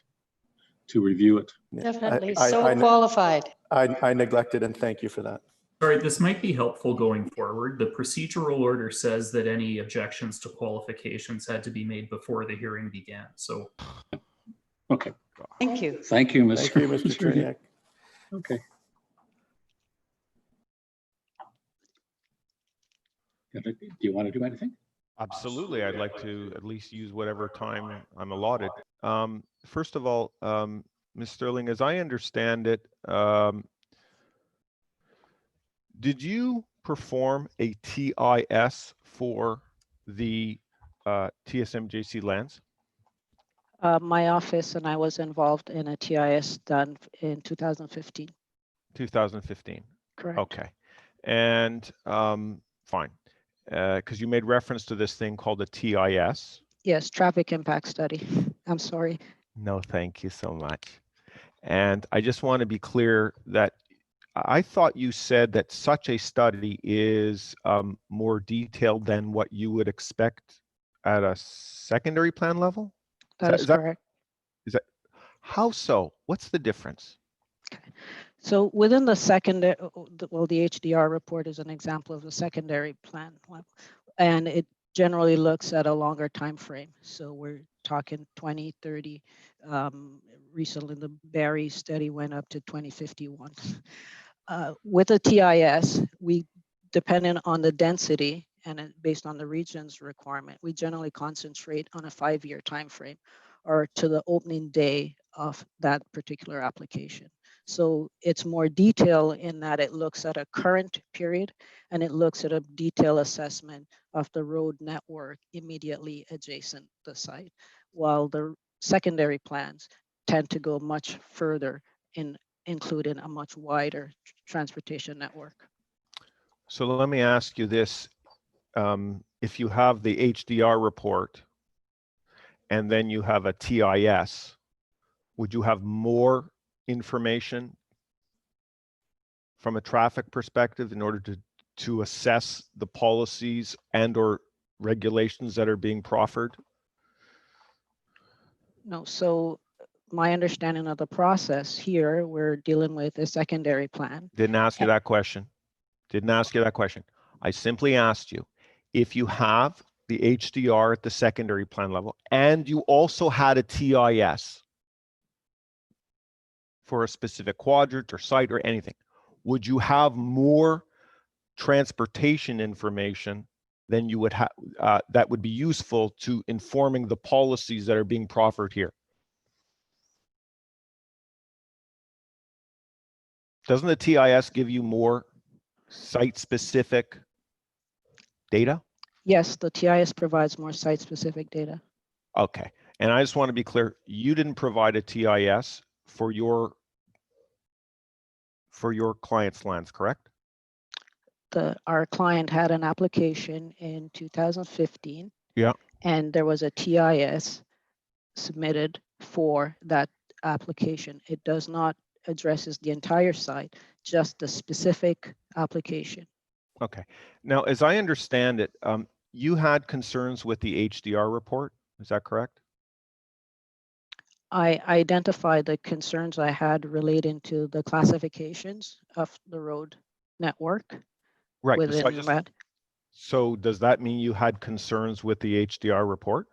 S2: to review it.
S3: Definitely, so qualified.
S1: I neglected, and thank you for that.
S12: Sorry, this might be helpful going forward. The procedural order says that any objections to qualifications had to be made before the hearing began. So,
S2: okay.
S3: Thank you.
S2: Thank you, Mr.
S1: Thank you, Mr. Treniak.
S2: Okay. Do you want to do anything?
S5: Absolutely. I'd like to at least use whatever time I'm allotted. First of all, Ms. Sterling, as I understand it, did you perform a TIS for the TSMJC lands?
S4: My office and I was involved in a TIS done in 2015.
S5: 2015.
S4: Correct.
S5: Okay. And fine. Because you made reference to this thing called a TIS.
S4: Yes, traffic impact study. I'm sorry.
S5: No, thank you so much. And I just want to be clear that I thought you said that such a study is more detailed than what you would expect at a secondary plan level?
S4: That is correct.
S5: Is that how so? What's the difference?
S4: Okay. So within the secondary, well, the HDR report is an example of a secondary plan, and it generally looks at a longer time frame. So we're talking 2030. Recently, the Barry study went up to 2051. With a TIS, we, depending on the density and based on the region's requirement, we generally concentrate on a 5-year time frame or to the opening day of that particular application. So it's more detail in that it looks at a current period and it looks at a detailed assessment of the road network immediately adjacent the site, while the secondary plans tend to go much further in including a much wider transportation network.
S5: So let me ask you this. If you have the HDR report and then you have a TIS, would you have more information from a traffic perspective in order to assess the policies and or regulations that are being proffered?
S4: No, so my understanding of the process here, we're dealing with a secondary plan.
S5: Didn't ask you that question. Didn't ask you that question. I simply asked you, if you have the HDR at the secondary plan level and you also had a TIS for a specific quadrant or site or anything, would you have more transportation information than you would have that would be useful to informing the policies that are being proffered here? Doesn't the TIS give you more site-specific data?
S4: Yes, the TIS provides more site-specific data.
S5: Okay, and I just want to be clear, you didn't provide a TIS for your client's lands, correct?
S4: Our client had an application in 2015.
S5: Yeah.
S4: And there was a TIS submitted for that application. It does not addresses the entire site, just the specific application.
S5: Okay. Now, as I understand it, you had concerns with the HDR report. Is that correct?
S4: I identified the concerns I had relating to the classifications of the road network
S5: Right.
S4: within that.
S5: So does that mean you had concerns with the HDR report?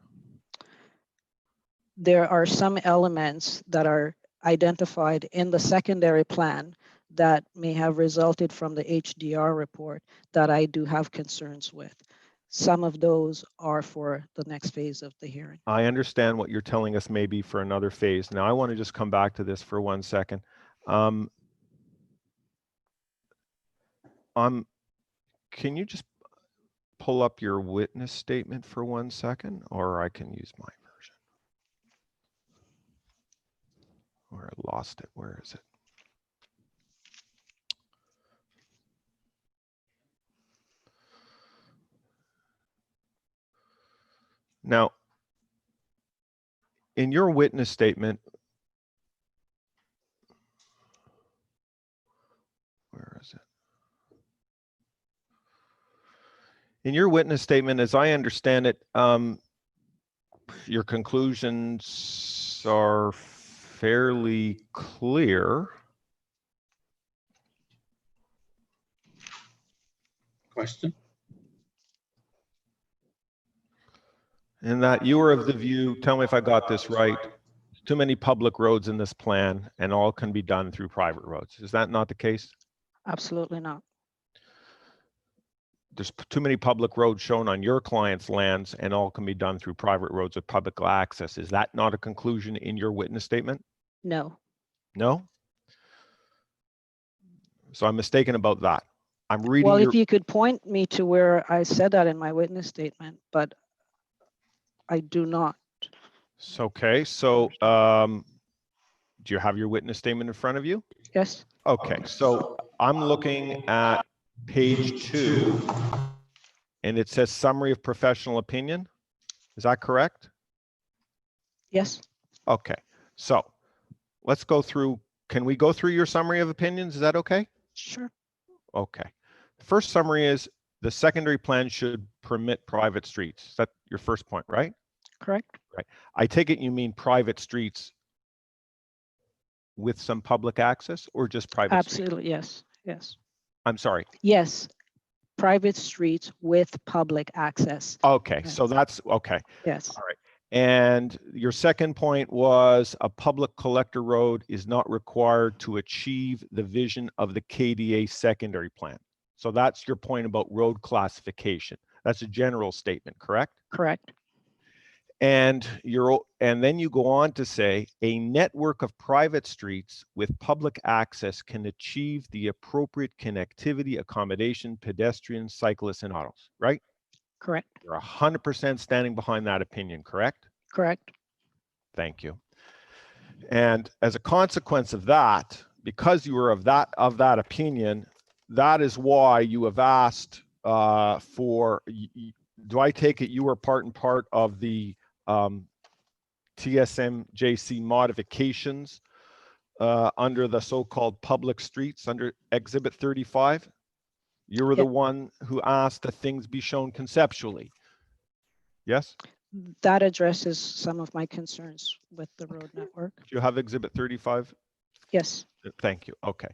S4: There are some elements that are identified in the secondary plan that may have resulted from the HDR report that I do have concerns with. Some of those are for the next phase of the hearing.
S5: I understand what you're telling us may be for another phase. Now I want to just come back to this for 1 second. Can you just pull up your witness statement for 1 second, or I can use my version. Or I lost it. Where is it? Now, in your witness statement, where is it? In your witness statement, as I understand it, your conclusions are fairly clear.
S2: Question?
S5: In that you were of the view, tell me if I got this right, too many public roads in this plan and all can be done through private roads. Is that not the case?
S4: Absolutely not.
S5: There's too many public roads shown on your client's lands and all can be done through private roads with public access. Is that not a conclusion in your witness statement?
S4: No.
S5: No? So I'm mistaken about that. I'm reading.
S4: Well, if you could point me to where I said that in my witness statement, but I do not.
S5: Okay, so do you have your witness statement in front of you?
S4: Yes.
S5: Okay, so I'm looking at page 2 and it says summary of professional opinion. Is that correct?
S4: Yes.
S5: Okay, so let's go through. Can we go through your summary of opinions? Is that okay?
S4: Sure.
S5: Okay. The first summary is the secondary plan should permit private streets. Is that your first point, right?
S4: Correct.
S5: Right. I take it you mean private streets with some public access or just private
S4: Absolutely.
S5: streets?
S4: Yes. Yes.
S5: I'm sorry.
S4: Yes. Private streets with public access.
S5: Okay.
S4: Yes.
S5: So that's okay.
S4: Yes.
S5: All right. And your second point was a public collector road is not required to achieve the vision of the KDA secondary plan. So that's your point about road classification. That's a general statement, correct?
S4: Correct.
S5: And then you go on to say a network of private streets with public access can achieve the appropriate connectivity, accommodation, pedestrians, cyclists, and autos, right?
S4: Correct.
S5: You're 100% standing behind that opinion, correct?
S4: Correct.
S5: Thank you. And as a consequence of that, because you were of that opinion, that is why you have asked for. Do I take it you were part and part of the TSMJC modifications under the so-called public streets under Exhibit 35? You were the one who asked that things be shown conceptually. Yes?
S4: That addresses some of my concerns with the road network.
S5: Do you have Exhibit 35?
S4: Yes.
S5: Thank you. Okay.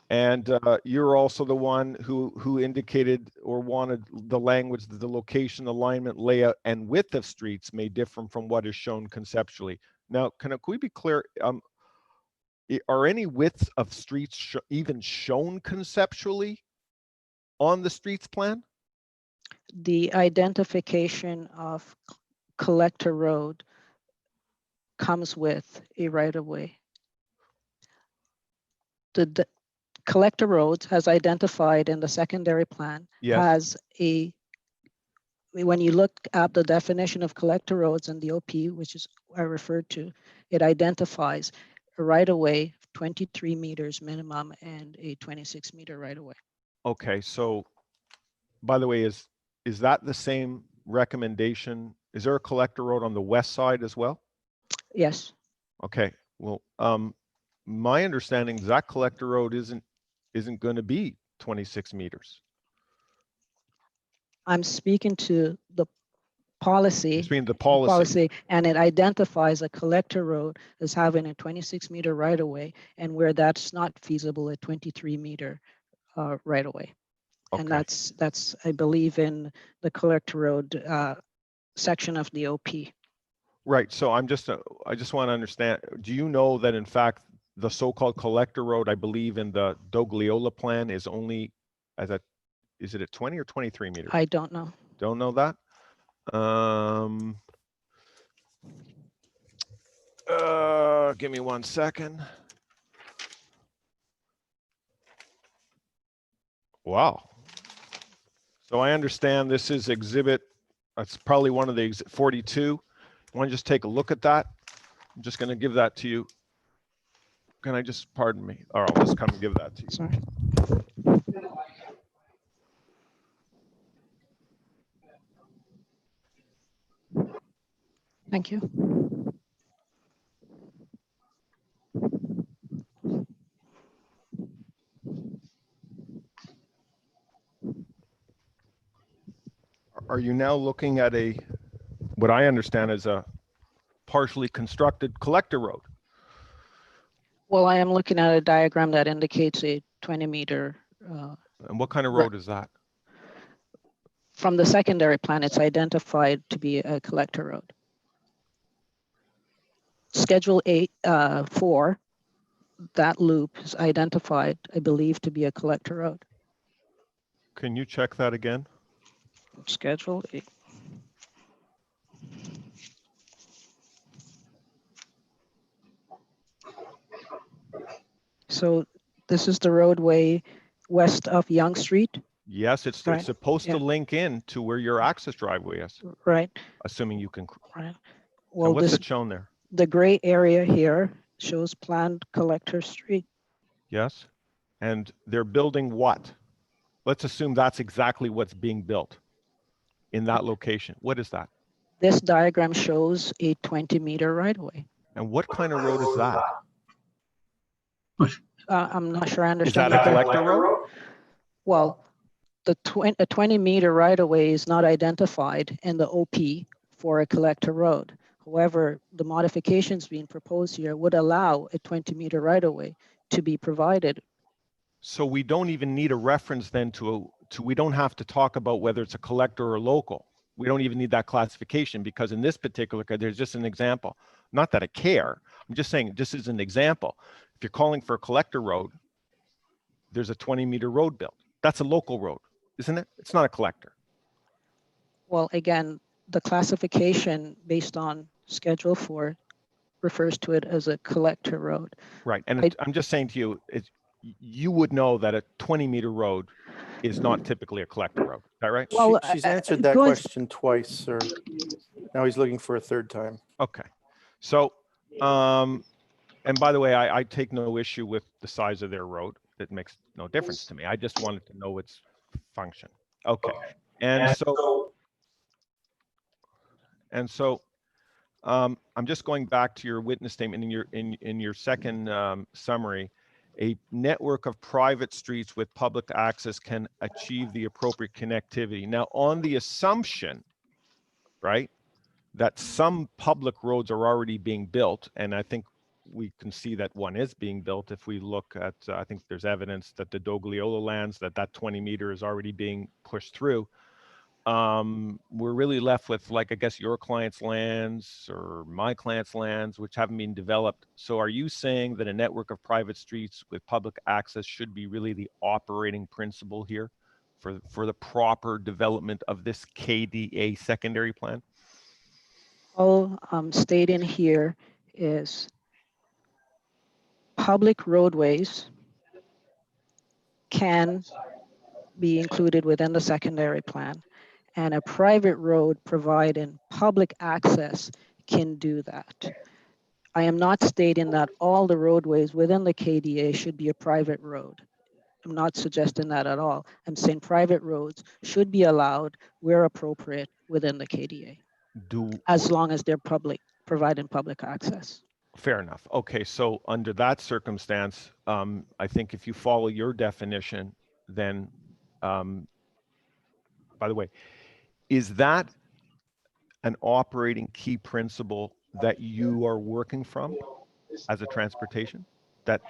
S5: And you're also the one who indicated or wanted the language that the location, alignment, layout, and width of streets may differ from what is shown conceptually. Now, can we be clear? Are any widths of streets even shown conceptually on the streets plan?
S4: The identification of collector road comes with a right-of-way. The collector roads, as identified in the secondary plan, has a, when you look at the definition of collector roads in the OP, which is I referred to, it identifies a right-of-way, 23 meters minimum and a 26-meter right-of-way.
S5: Okay, so by the way, is that the same recommendation? Is there a collector road on the west side as well?
S4: Yes.
S5: Okay, well, my understanding is that collector road isn't going to be 26 meters.
S4: I'm speaking to the policy.
S5: Between the policy.
S4: And it identifies a collector road as having a 26-meter right-of-way, and where that's not feasible, a 23-meter right-of-way.
S5: Okay.
S4: And that's I believe in the collector road section of the OP.
S5: Right. So I just want to understand, do you know that in fact the so-called collector road, I believe in the Dogliola plan, is only is it at 20 or 23 meters?
S4: I don't know.
S5: Don't know that? Give me 1 second. Wow. So I understand this is exhibit, that's probably one of the 42. I want to just take a look at that. I'm just going to give that to you. Can I just, pardon me, or I'll just come and give that to you.
S4: Sorry. Thank you.
S5: Are you now looking at what I understand is a partially constructed collector road?
S4: Well, I am looking at a diagram that indicates a 20-meter.
S5: And what kind of road is that?
S4: From the secondary plan, it's identified to be a collector road. Schedule 4, that loop is identified, I believe, to be a collector road.
S5: Can you check that again?
S4: Schedule 8. So this is the roadway west of Yonge Street.
S5: Yes, it's supposed to link in to where your access driveway is.
S4: Right.
S5: Assuming you can.
S4: Right.
S5: Well, what's it shown there?
S4: The gray area here shows planned collector street.
S5: Yes. And they're building what? Let's assume that's exactly what's being built in that location. What is that?
S4: This diagram shows a 20-meter right-of-way.
S5: And what kind of road is that?
S4: I'm not sure I understand.
S5: Is that a collector road?
S4: Well, a 20-meter right-of-way is not identified in the OP for a collector road. However, the modifications being proposed here would allow a 20-meter right-of-way to be provided.
S5: So we don't even need a reference then we don't have to talk about whether it's a collector or local. We don't even need that classification, because in this particular case, there's just an example. Not that I care. I'm just saying this is an example. If you're calling for a collector road, there's a 20-meter road built. That's a local road, isn't it? It's not a collector.
S4: Well, again, the classification based on Schedule 4 refers to it as a collector road.
S5: Right. And I'm just saying to you, you would know that a 20-meter road is not typically a collector road. Is that right?
S4: Well,
S1: She's answered that question twice, sir. Now he's looking for a third time.
S5: Okay. So, and by the way, I take no issue with the size of their road. It makes no difference to me. I just wanted to know its function. Okay. And so I'm just going back to your witness statement in your second summary. A network of private streets with public access can achieve the appropriate connectivity. Now, on the assumption, right, that some public roads are already being built, and I think we can see that one is being built if we look at, I think there's evidence that the Dogliola lands, that 20 meter is already being pushed through. We're really left with, like, I guess your client's lands or my client's lands, which haven't been developed. So are you saying that a network of private streets with public access should be really the operating principle here for the proper development of this KDA secondary plan?
S4: All I'm stating here is public roadways can be included within the secondary plan, and a private road providing public access can do that. I am not stating that all the roadways within the KDA should be a private road. I'm not suggesting that at all. I'm saying private roads should be allowed where appropriate within the KDA, as long as they're providing public access.
S5: Fair enough. Okay, so under that circumstance, I think if you follow your definition, then, by the way, is that an operating key principle that you are working from as a transportation? That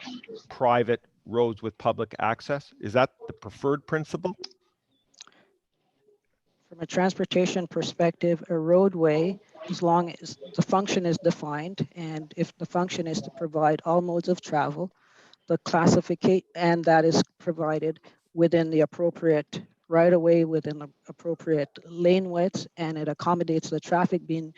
S5: private roads with public access? Is that the preferred principle?
S4: From a transportation perspective, a roadway, as long as the function is defined, and if the function is to provide all modes of travel, the classification, and that is provided within the appropriate right of way, within the appropriate lane widths, and it accommodates the traffic being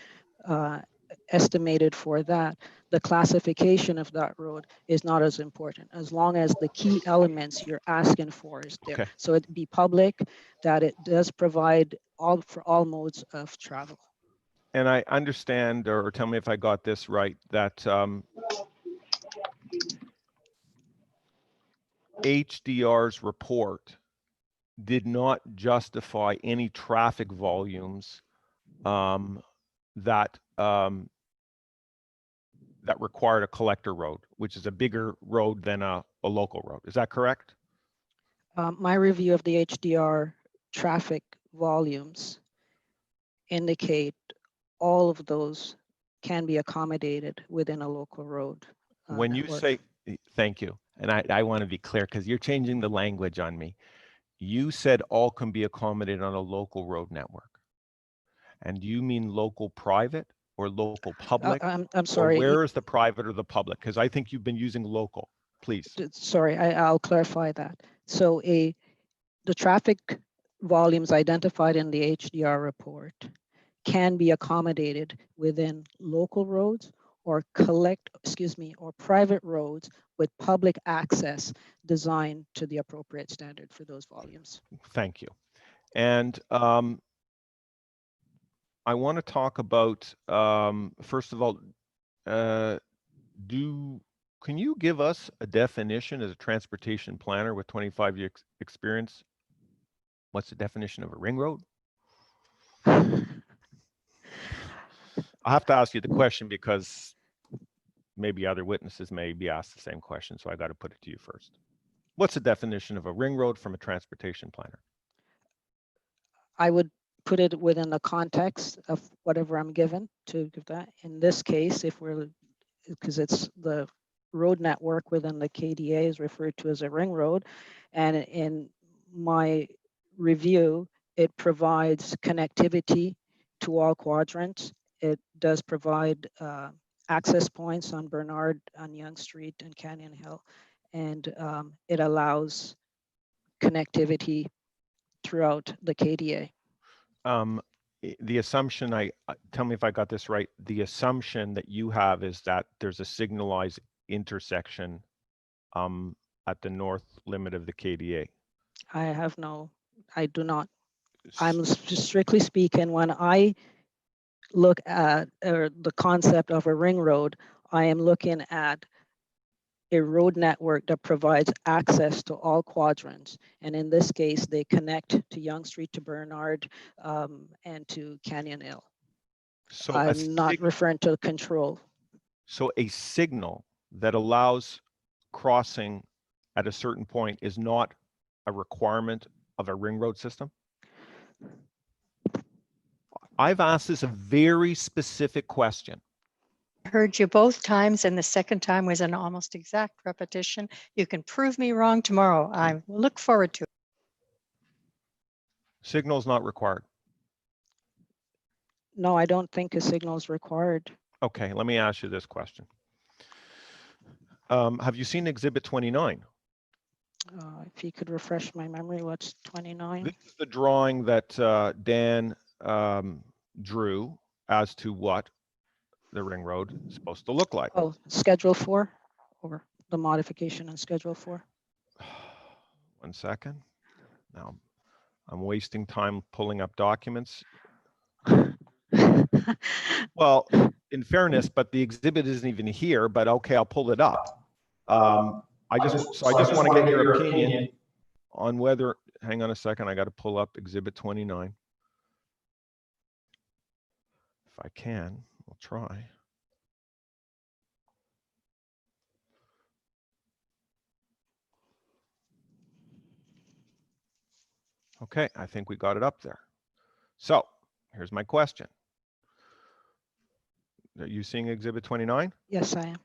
S4: estimated for that, the classification of that road is not as important, as long as the key elements you're asking for is there.
S5: Okay.
S4: So it be public, that it does provide for all modes of travel.
S5: And I understand, or tell me if I got this right, that HDR's report did not justify any traffic volumes that required a collector road, which is a bigger road than a local road. Is that correct?
S4: My review of the HDR traffic volumes indicate all of those can be accommodated within a local road.
S5: When you
S4: network.
S5: say, thank you, and I want to be clear because you're changing the language on me. You said all can be accommodated on a local road network. And do you mean local private or local public?
S4: I'm sorry.
S5: Or where is the private or the public? Because I think you've been using local, please.
S4: Sorry, I'll clarify that. So the traffic volumes identified in the HDR report can be accommodated within local roads or or private roads with public access designed to the appropriate standard for those volumes.
S5: Thank you. And I want to talk about, first of all, can you give us a definition as a transportation planner with 25 years experience? What's the definition of a ring road? I have to ask you the question because maybe other witnesses may be asked the same question, so I got to put it to you first. What's the definition of a ring road from a transportation planner?
S4: I would put it within the context of whatever I'm given to give that. In this case, because it's the road network within the KDA is referred to as a ring road. And in my review, it provides connectivity to all quadrants. It does provide access points on Bernard, on Yonge Street and Canyon Hill. And it allows connectivity throughout the KDA.
S5: The assumption, tell me if I got this right, the assumption that you have is that there's a signalized intersection at the north limit of the KDA.
S4: I do not. I'm strictly speaking, when I look at the concept of a ring road, I am looking at a road network that provides access to all quadrants. And in this case, they connect to Yonge Street, to Bernard, and to Canyon Hill. So I'm not referring to control.
S5: So a signal that allows crossing at a certain point is not a requirement of a ring road system? I've asked this a very specific question.
S3: I heard you both times, and the second time was an almost exact repetition. You can prove me wrong tomorrow. I look forward to it.
S5: Signal is not required.
S4: No, I don't think a signal is required.
S5: Okay, let me ask you this question. Have you seen Exhibit 29?
S4: If you could refresh my memory, what's 29?
S5: This is the drawing that Dan drew as to what the ring road is supposed to look like.
S4: Oh, Schedule 4, or the modification in Schedule 4.
S5: 1 second. Now, I'm wasting time pulling up documents. Well, in fairness, but the exhibit isn't even here, but okay, I'll pull it up. I just want to get your opinion on whether, hang on a second, I got to pull up Exhibit 29. If I can, we'll try. Okay, I think we got it up there. So here's my question. Are you seeing exhibit 29?
S4: Yes, I am.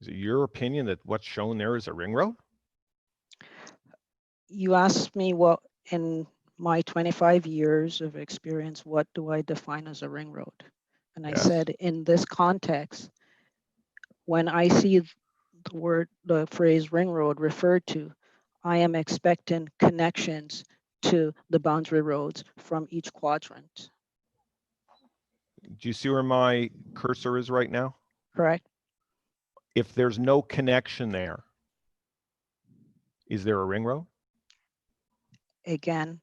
S5: Is it your opinion that what's shown there is a ring road?
S4: You asked me what, in my 25 years of experience, what do I define as a ring road? And I
S5: Yes.
S4: said, in this context, when I see the phrase ring road referred to, I am expecting connections to the boundary roads from each quadrant.
S5: Do you see where my cursor is right now?
S4: Correct?
S5: If there's no connection there, is there a ring road?
S4: Again,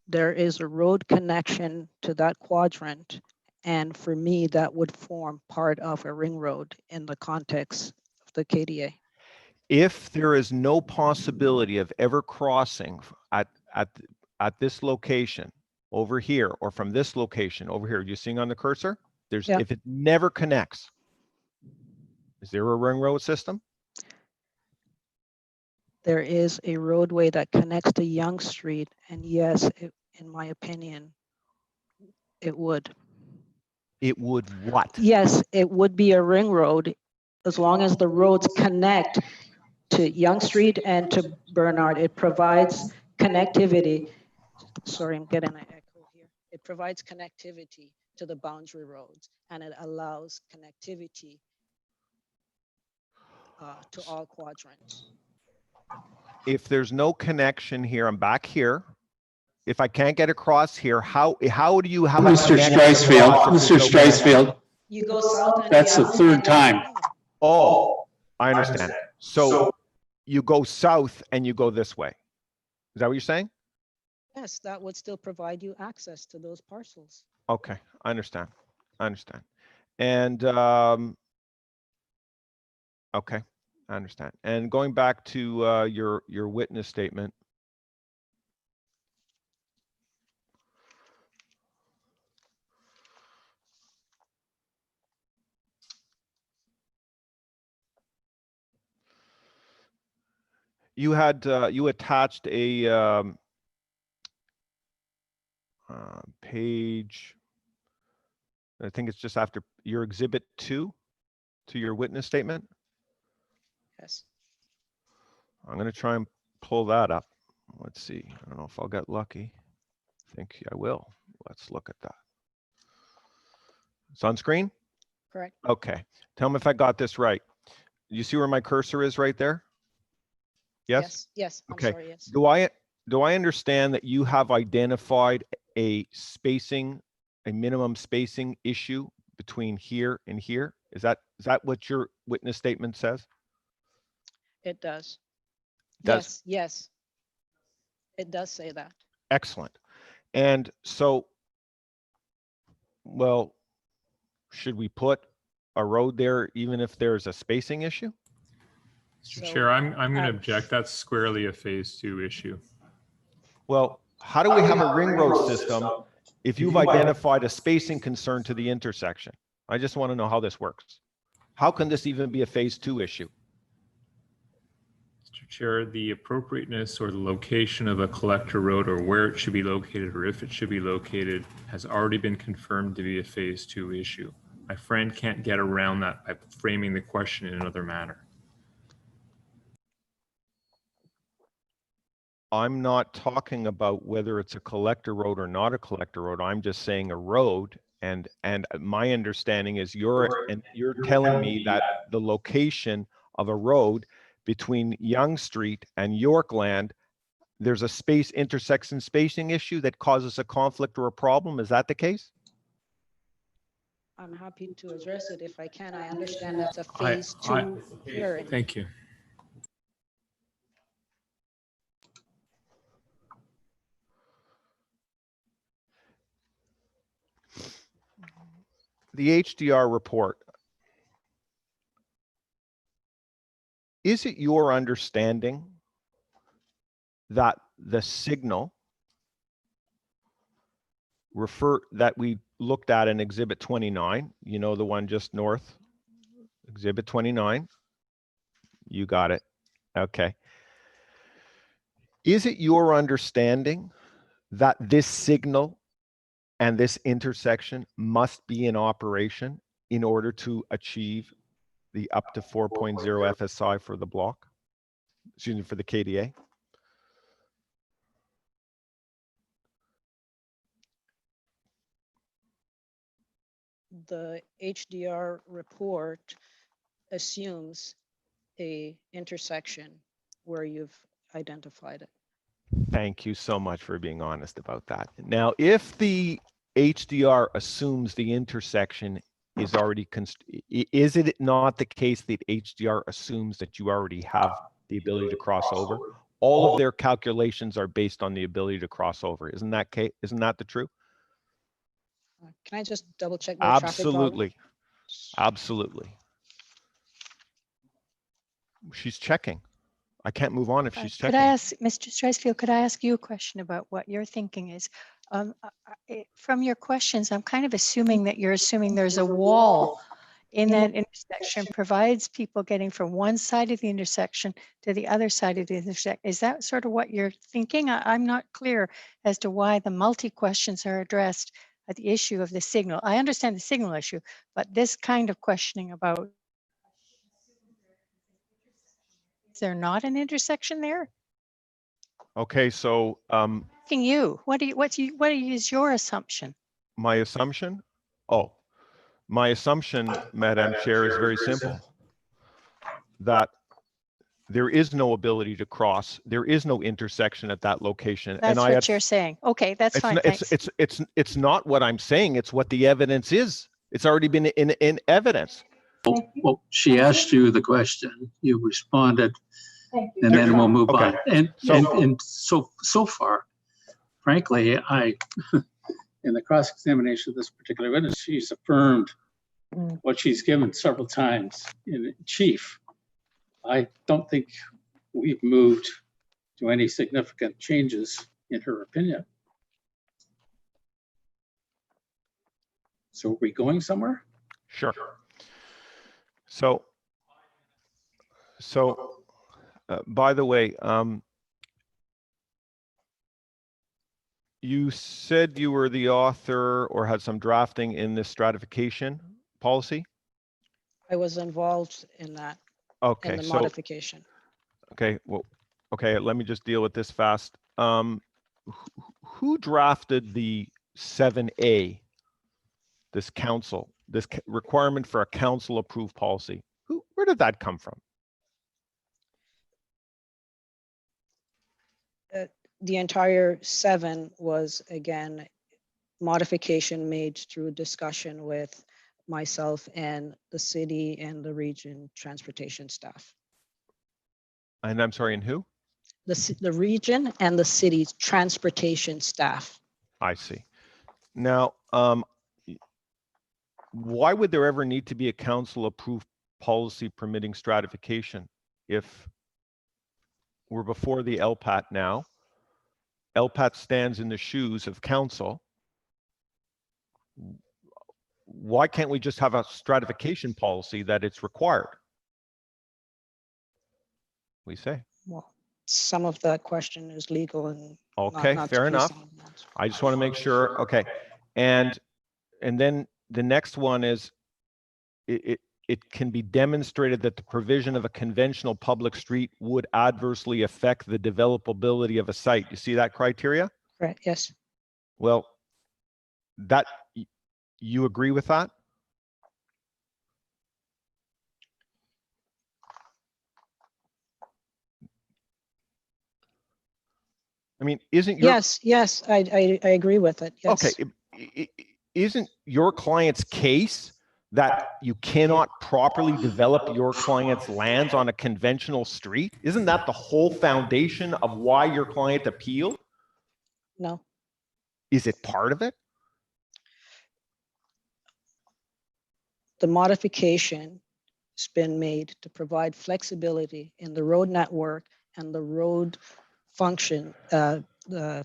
S4: there is a road connection to that quadrant. And for me, that would form part of a ring road in the context of the KDA.
S5: If there is no possibility of ever crossing at this location over here, or from this location over here, you seeing on the cursor? There's,
S4: Yeah.
S5: if it never connects, is there a ring road system?
S4: There is a roadway that connects to Yonge Street, and yes, in my opinion, it would.
S5: It would what?
S4: Yes, it would be a ring road as long as the roads connect to Yonge Street and to Bernard. It provides connectivity. Sorry, I'm getting an echo here. It provides connectivity to the boundary roads, and it allows connectivity to all quadrants.
S5: If there's no connection here, I'm back here. If I can't get across here, how do you have
S2: Mr. Streisfeld,
S4: You go south and
S2: that's the
S4: beyond,
S2: third
S4: and
S2: time.
S5: Oh, I understand. So you go south and you go this way. Is that what you're saying?
S4: yes, that would still provide you access to those parcels.
S5: Okay, I understand. I understand. And okay, I understand. And going back to your witness statement. You had you attached a page, I think it's just after your exhibit 2 to your witness statement.
S4: Yes.
S5: I'm going to try and pull that up. Let's see. I don't know if I'll get lucky. I think I will. Let's look at that. It's on screen?
S4: Correct.
S5: Okay. Tell me if I got this right. You see where my cursor is right there? Yes?
S4: Yes. I'm
S5: Okay.
S4: sorry, yes.
S5: Do I understand that you have identified a minimum spacing issue between here and here? Is that what your witness statement says?
S4: It does.
S5: Does.
S4: Yes. It does say that.
S5: Excellent. And so, well, should we put a road there even if there's a spacing issue?
S6: Mr. Chair, I'm going to object. That's squarely a phase 2 issue.
S5: Well, how do we have a ring road system if you've identified a spacing concern to the intersection? I just want to know how this works. How can this even be a phase 2 issue?
S6: Mr. Chair, the appropriateness or the location of a collector road, or where it should be located, or if it should be located, has already been confirmed to be a phase 2 issue. My friend can't get around that by framing the question in another manner.
S5: I'm not talking about whether it's a collector road or not a collector road. I'm just saying a road. And my understanding is you're telling me that the location of a road between Yonge Street and Yorkland, there's a intersection spacing issue that causes a conflict or a problem. Is that the case?
S4: I'm happy to address it if I can. I understand that's a phase 2 hearing.
S6: Thank you.
S5: The HDR report. Is it your understanding that the signal that we looked at in Exhibit 29, you know, the one just north, Exhibit 29, you got it. Okay. Is it your understanding that this signal and this intersection must be in operation in order to achieve the up to 4.0 FSI for the block, excuse me, for the KDA?
S4: The HDR report assumes a intersection where you've identified it.
S5: Thank you so much for being honest about that. Now, if the HDR assumes the intersection is already, is it not the case that HDR assumes that you already have the ability to cross over? All of their calculations are based on the ability to cross over. Isn't that the truth?
S4: Can I just double check my traffic volume?
S5: Absolutely. Absolutely. She's checking. I can't move on if she's checking.
S3: Could I ask, Mr. Streisfield, could I ask you a question about what your thinking is? From your questions, I'm kind of assuming that you're assuming there's a wall in that intersection provides people getting from one side of the intersection to the other side of the intersection. Is that sort of what you're thinking? I'm not clear as to why the multi-questions are addressed at the issue of the signal. I understand the signal issue, but this kind of questioning about, is there not an intersection there?
S5: Okay, so
S3: Asking you, what is your assumption?
S5: my assumption? Oh, my assumption, Madam Chair, is very simple. That there is no ability to cross. There is no intersection at that location.
S3: That's what you're saying. Okay, that's fine. Thanks.
S5: It's not what I'm saying. It's what the evidence is. It's already been in evidence.
S2: Well, she asked you the question, you responded, and then we'll move on. And so far, frankly, in the cross-examination of this particular witness, she's affirmed what she's given several times in chief. I don't think we've moved to any significant changes in her opinion. So are we going somewhere?
S5: Sure. So by the way, you said you were the author or had some drafting in this stratification policy?
S4: I was involved in that.
S5: Okay,
S4: in the modification.
S5: Okay, well, okay, let me just deal with this fast. Who drafted the 7A, this requirement for a council approved policy? Where did that come from?
S4: The entire 7 was, again, modification made through discussion with myself and the city and the region transportation staff.
S5: And I'm sorry, and who?
S4: The region and the city's transportation staff.
S5: I see. Now, why would there ever need to be a council approved policy permitting stratification if we're before the LPAT now? LPAT stands in the shoes of council. Why can't we just have a stratification policy that it's required? We say.
S4: Well, some of that question is legal and
S5: okay,
S4: not
S5: fair enough. I just want to make sure. Okay, and then the next one is it can be demonstrated that the provision of a conventional public street would adversely affect the developability of a site. You see that criteria?
S4: Right. Yes.
S5: Well, that you agree with that? I mean, isn't your
S4: yes, I agree with it. Yes.
S5: Okay, isn't your client's case that you cannot properly develop your client's lands on a conventional street? Isn't that the whole foundation of why your client appealed?
S4: No.
S5: Is it part of it?
S4: The modification has been made to provide flexibility in the road network and the road function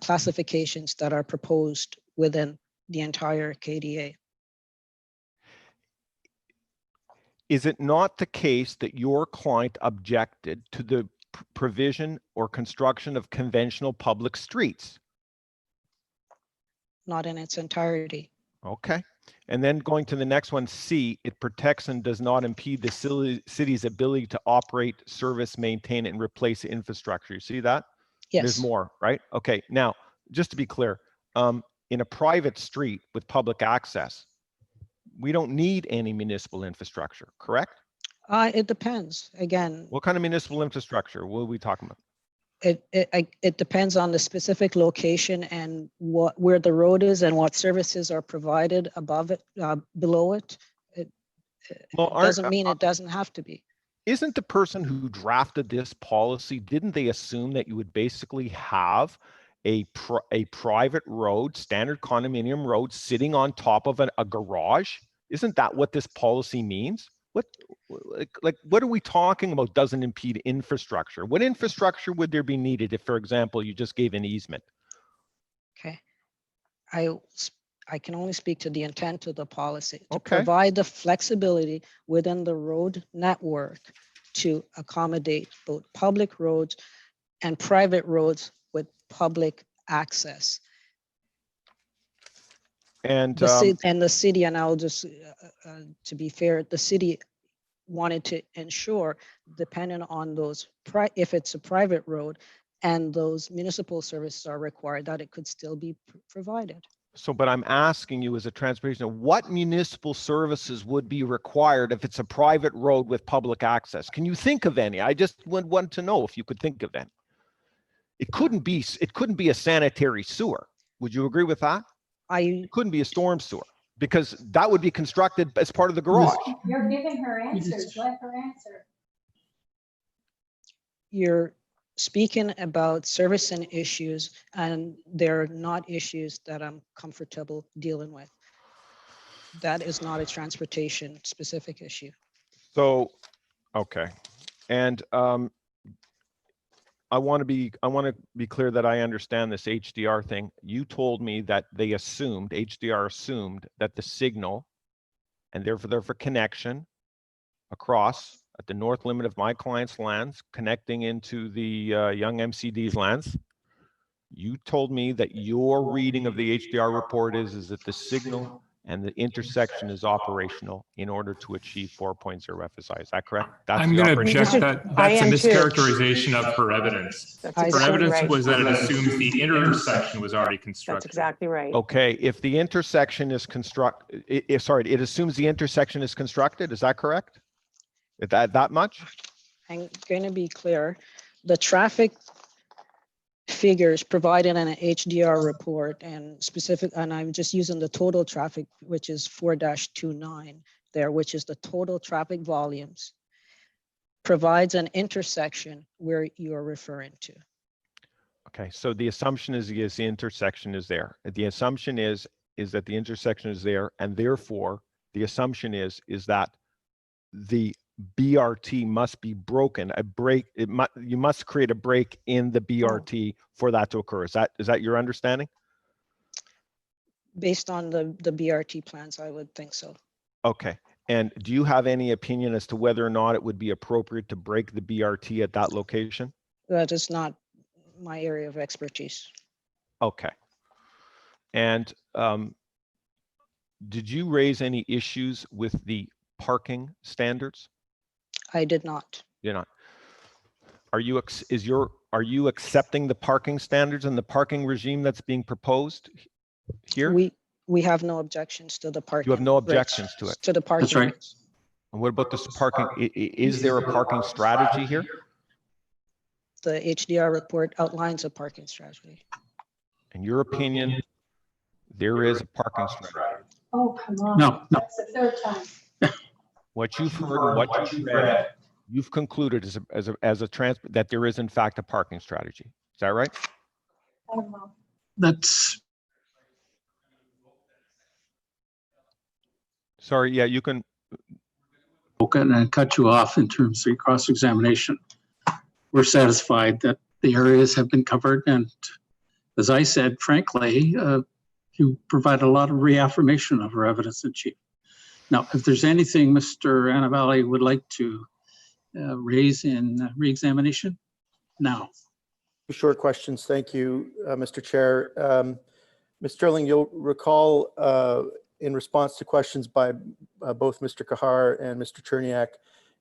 S4: classifications that are proposed within the entire KDA.
S5: Is it not the case that your client objected to the provision or construction of conventional public streets?
S4: not in its entirety.
S5: Okay. And then going to the next one, C, it protects and does not impede the city's ability to operate, service, maintain, and replace infrastructure. You see that?
S4: Yes.
S5: There's more, right? Okay. Now, just to be clear, in a private street with public access, we don't need any municipal infrastructure, correct?
S4: It depends. Again,
S5: What kind of municipal infrastructure? What are we talking about?
S4: it depends on the specific location and where the road is and what services are provided above it, below it. It doesn't mean it doesn't have to be.
S5: Isn't the person who drafted this policy, didn't they assume that you would basically have a private road, standard condominium road, sitting on top of a garage? Isn't that what this policy means? What are we talking about doesn't impede infrastructure? What infrastructure would there be needed if, for example, you just gave an easement?
S4: Okay. I can only speak to the intent of the policy to provide the flexibility within the road network to accommodate both public roads and private roads with public access.
S5: And
S4: the city, and I'll just, to be fair, the city wanted to ensure, depending on those, if it's a private road and those municipal services are required, that it could still be provided.
S5: So, but I'm asking you as a transportation, what municipal services would be required if it's a private road with public access? Can you think of any? I just would want to know if you could think of any. It couldn't be a sanitary sewer. Would you agree with that? It couldn't be a storm sewer because that would be constructed as part of the garage.
S11: You're giving her answers. Let her answer.
S4: You're speaking about service and issues, and they're not issues that I'm comfortable dealing with. That is not a transportation specific issue.
S5: So, okay. And I want to be clear that I understand this HDR thing. You told me that HDR assumed that the signal and therefore connection across at the north limit of my client's lands, connecting into the Yonge MCD's lands. You told me that your reading of the HDR report is that the signal and the intersection is operational in order to achieve 4.0 FSI. Is that correct?
S6: I'm going to object that that's a mischaracterization of her evidence. Her evidence was that it assumes the intersection was already constructed.
S11: That's exactly right.
S5: Okay, if the intersection is it assumes the intersection is constructed. Is that correct? That much?
S4: I'm going to be clear. The traffic figures provided in an HDR report and I'm just using the total traffic, which is 4-29 there, which is the total traffic volumes, provides an intersection where you're referring to.
S5: Okay, so the assumption is the intersection is there. The assumption is that the intersection is there, and therefore the assumption is that the BRT must be broken. You must create a break in the BRT for that to occur. Is that your understanding?
S4: Based on the BRT plans, I would think so.
S5: Okay. And do you have any opinion as to whether or not it would be appropriate to break the BRT at that location?
S4: That is not my area of expertise.
S5: Okay. And did you raise any issues with the parking standards?
S4: I did not.
S5: You're not. Are you accepting the parking standards and the parking regime that's being proposed here?
S4: We have no objections to the parking.
S5: You have no objections to it.
S4: To the parking.
S2: That's right.
S5: And what about this parking? Is there a parking strategy here?
S4: The HDR report outlines a parking strategy.
S5: In your opinion, there is a parking strategy.
S11: Oh, come on.
S2: No.
S11: That's the third time.
S5: What you've heard and what you've read, you've concluded that there is in fact a parking strategy. Is that right?
S11: I don't know.
S2: That's
S5: Sorry, yeah, you can.
S2: Okay, and I cut you off in terms of cross-examination. We're satisfied that the areas have been covered, and as I said, frankly, you provide a lot of reaffirmation of our evidence in chief. Now, if there's anything Mr. Annabelle would like to raise in re-examination, now.
S1: Short questions. Thank you, Mr. Chair. Ms. Sterling, you'll recall in response to questions by both Mr. Kahar and Mr. Treniak,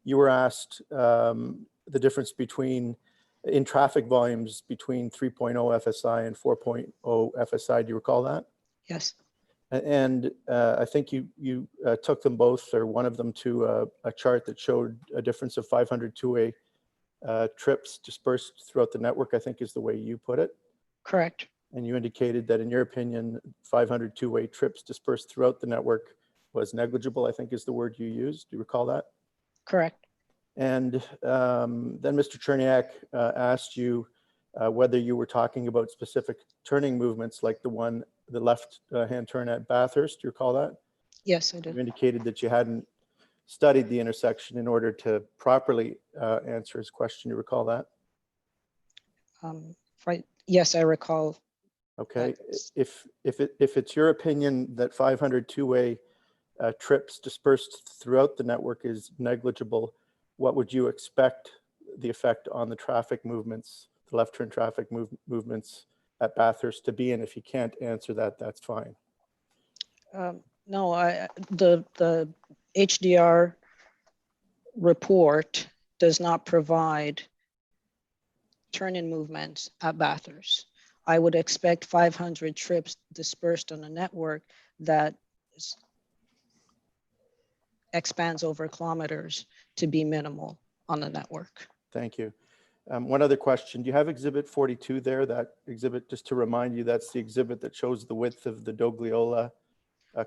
S1: you were asked the difference in traffic volumes between 3.0 FSI and 4.0 FSI. Do you recall that?
S4: Yes.
S1: And I think you took them both, or one of them, to a chart that showed a difference of 500 two-way trips dispersed throughout the network, I think is the way you put it.
S4: Correct.
S1: And you indicated that in your opinion, 500 two-way trips dispersed throughout the network was negligible, I think is the word you used. Do you recall that?
S4: Correct.
S1: And then Mr. Treniak asked you whether you were talking about specific turning movements like the left hand turn at Bathurst. Do you recall that?
S4: Yes, I do.
S1: You indicated that you hadn't studied the intersection in order to properly answer his question. You recall that?
S4: Right. Yes, I recall.
S1: Okay. If it's your opinion that 500 two-way trips dispersed throughout the network is negligible, what would you expect the effect on the traffic movements, the left turn traffic movements at Bathurst to be? And if you can't answer that, that's fine.
S4: No, the HDR report does not provide turn-in movements at Bathurst. I would expect 500 trips dispersed on a network that expands over kilometers to be minimal on the network.
S1: Thank you. One other question. Do you have exhibit 42 there? That exhibit, just to remind you, that's the exhibit that shows the width of the Dogliola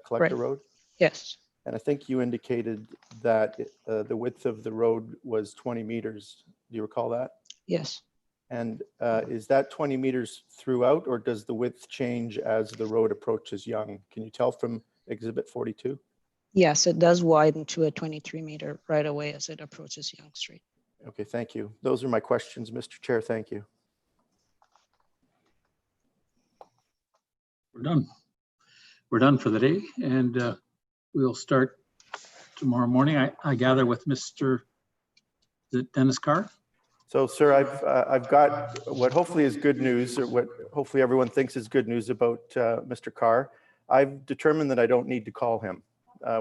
S1: collector road?
S4: Yes.
S1: And I think you indicated that the width of the road was 20 meters. Do you recall that?
S4: Yes.
S1: And is that 20 meters throughout, or does the width change as the road approaches Yonge? Can you tell from exhibit 42?
S4: Yes, it does widen to a 23-meter right away as it approaches Yonge Street.
S1: Okay, thank you. Those are my questions, Mr. Chair. Thank you.
S2: We're done. We're done for the day, and we'll start tomorrow morning. I gather with Mr. Dennis Carr.
S1: So, sir, I've got what hopefully is good news, or what hopefully everyone thinks is good news about Mr. Carr. I've determined that I don't need to call him.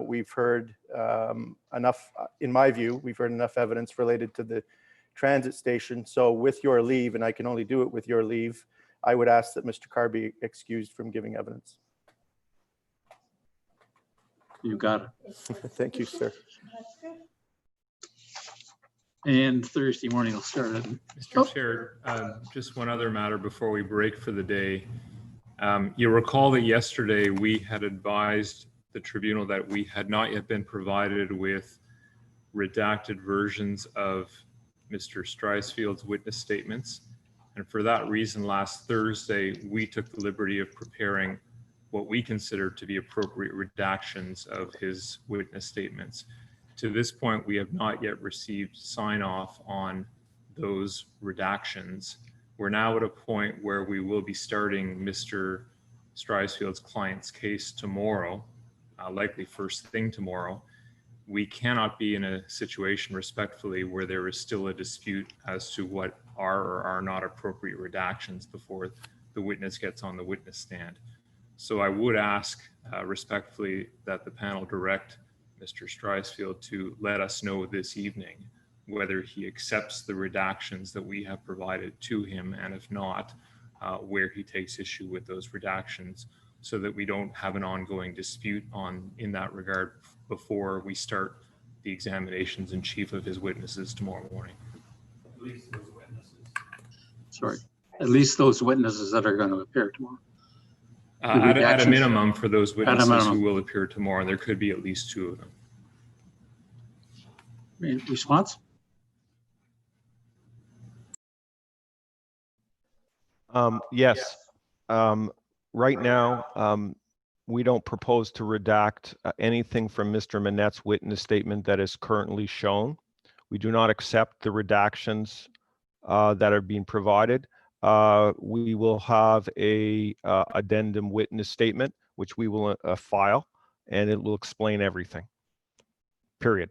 S1: We've heard enough, in my view, we've heard enough evidence related to the transit station. So with your leave, and I can only do it with your leave, I would ask that Mr. Carr be excused from giving evidence.
S2: You got it.
S1: Thank you, sir.
S2: And Thursday morning we'll start it.
S6: Mr. Chair, just one other matter before we break for the day. You'll recall that yesterday we had advised the tribunal that we had not yet been provided with redacted versions of Mr. Streisfield's witness statements. And for that reason, last Thursday, we took the liberty of preparing what we consider to be appropriate redactions of his witness statements. To this point, we have not yet received sign off on those redactions. We're now at a point where we will be starting Mr. Streisfield's client's case tomorrow, likely first thing tomorrow. We cannot be in a situation, respectfully, where there is still a dispute as to what are or are not appropriate redactions before the witness gets on the witness stand. So I would ask respectfully that the panel direct Mr. Streisfield to let us know this evening whether he accepts the redactions that we have provided to him, and if not, where he takes issue with those redactions, so that we don't have an ongoing dispute in that regard before we start the examinations in chief of his witnesses tomorrow morning.
S12: At least those witnesses.
S2: Sorry, at least those witnesses that are going to appear tomorrow.
S6: At a minimum, for those witnesses who will appear tomorrow, there could be at least 2 of them.
S2: Response?
S5: Yes. Right now, we don't propose to redact anything from Mr. Manette's witness statement that is currently shown. We do not accept the redactions that are being provided. We will have a addendum witness statement, which we will file, and it will explain everything, period.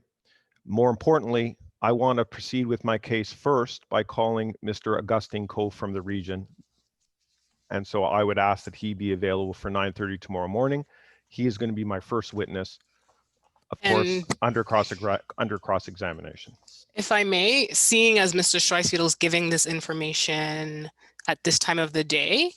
S5: More importantly, I want to proceed with my case first by calling Mr. Augustine Cove from the region And so I would ask that he be available for 9:30 tomorrow morning. He is going to be my first witness, of course, under cross-examination.
S10: If I may, seeing as Mr. Streisfield is giving this information at this time of the day,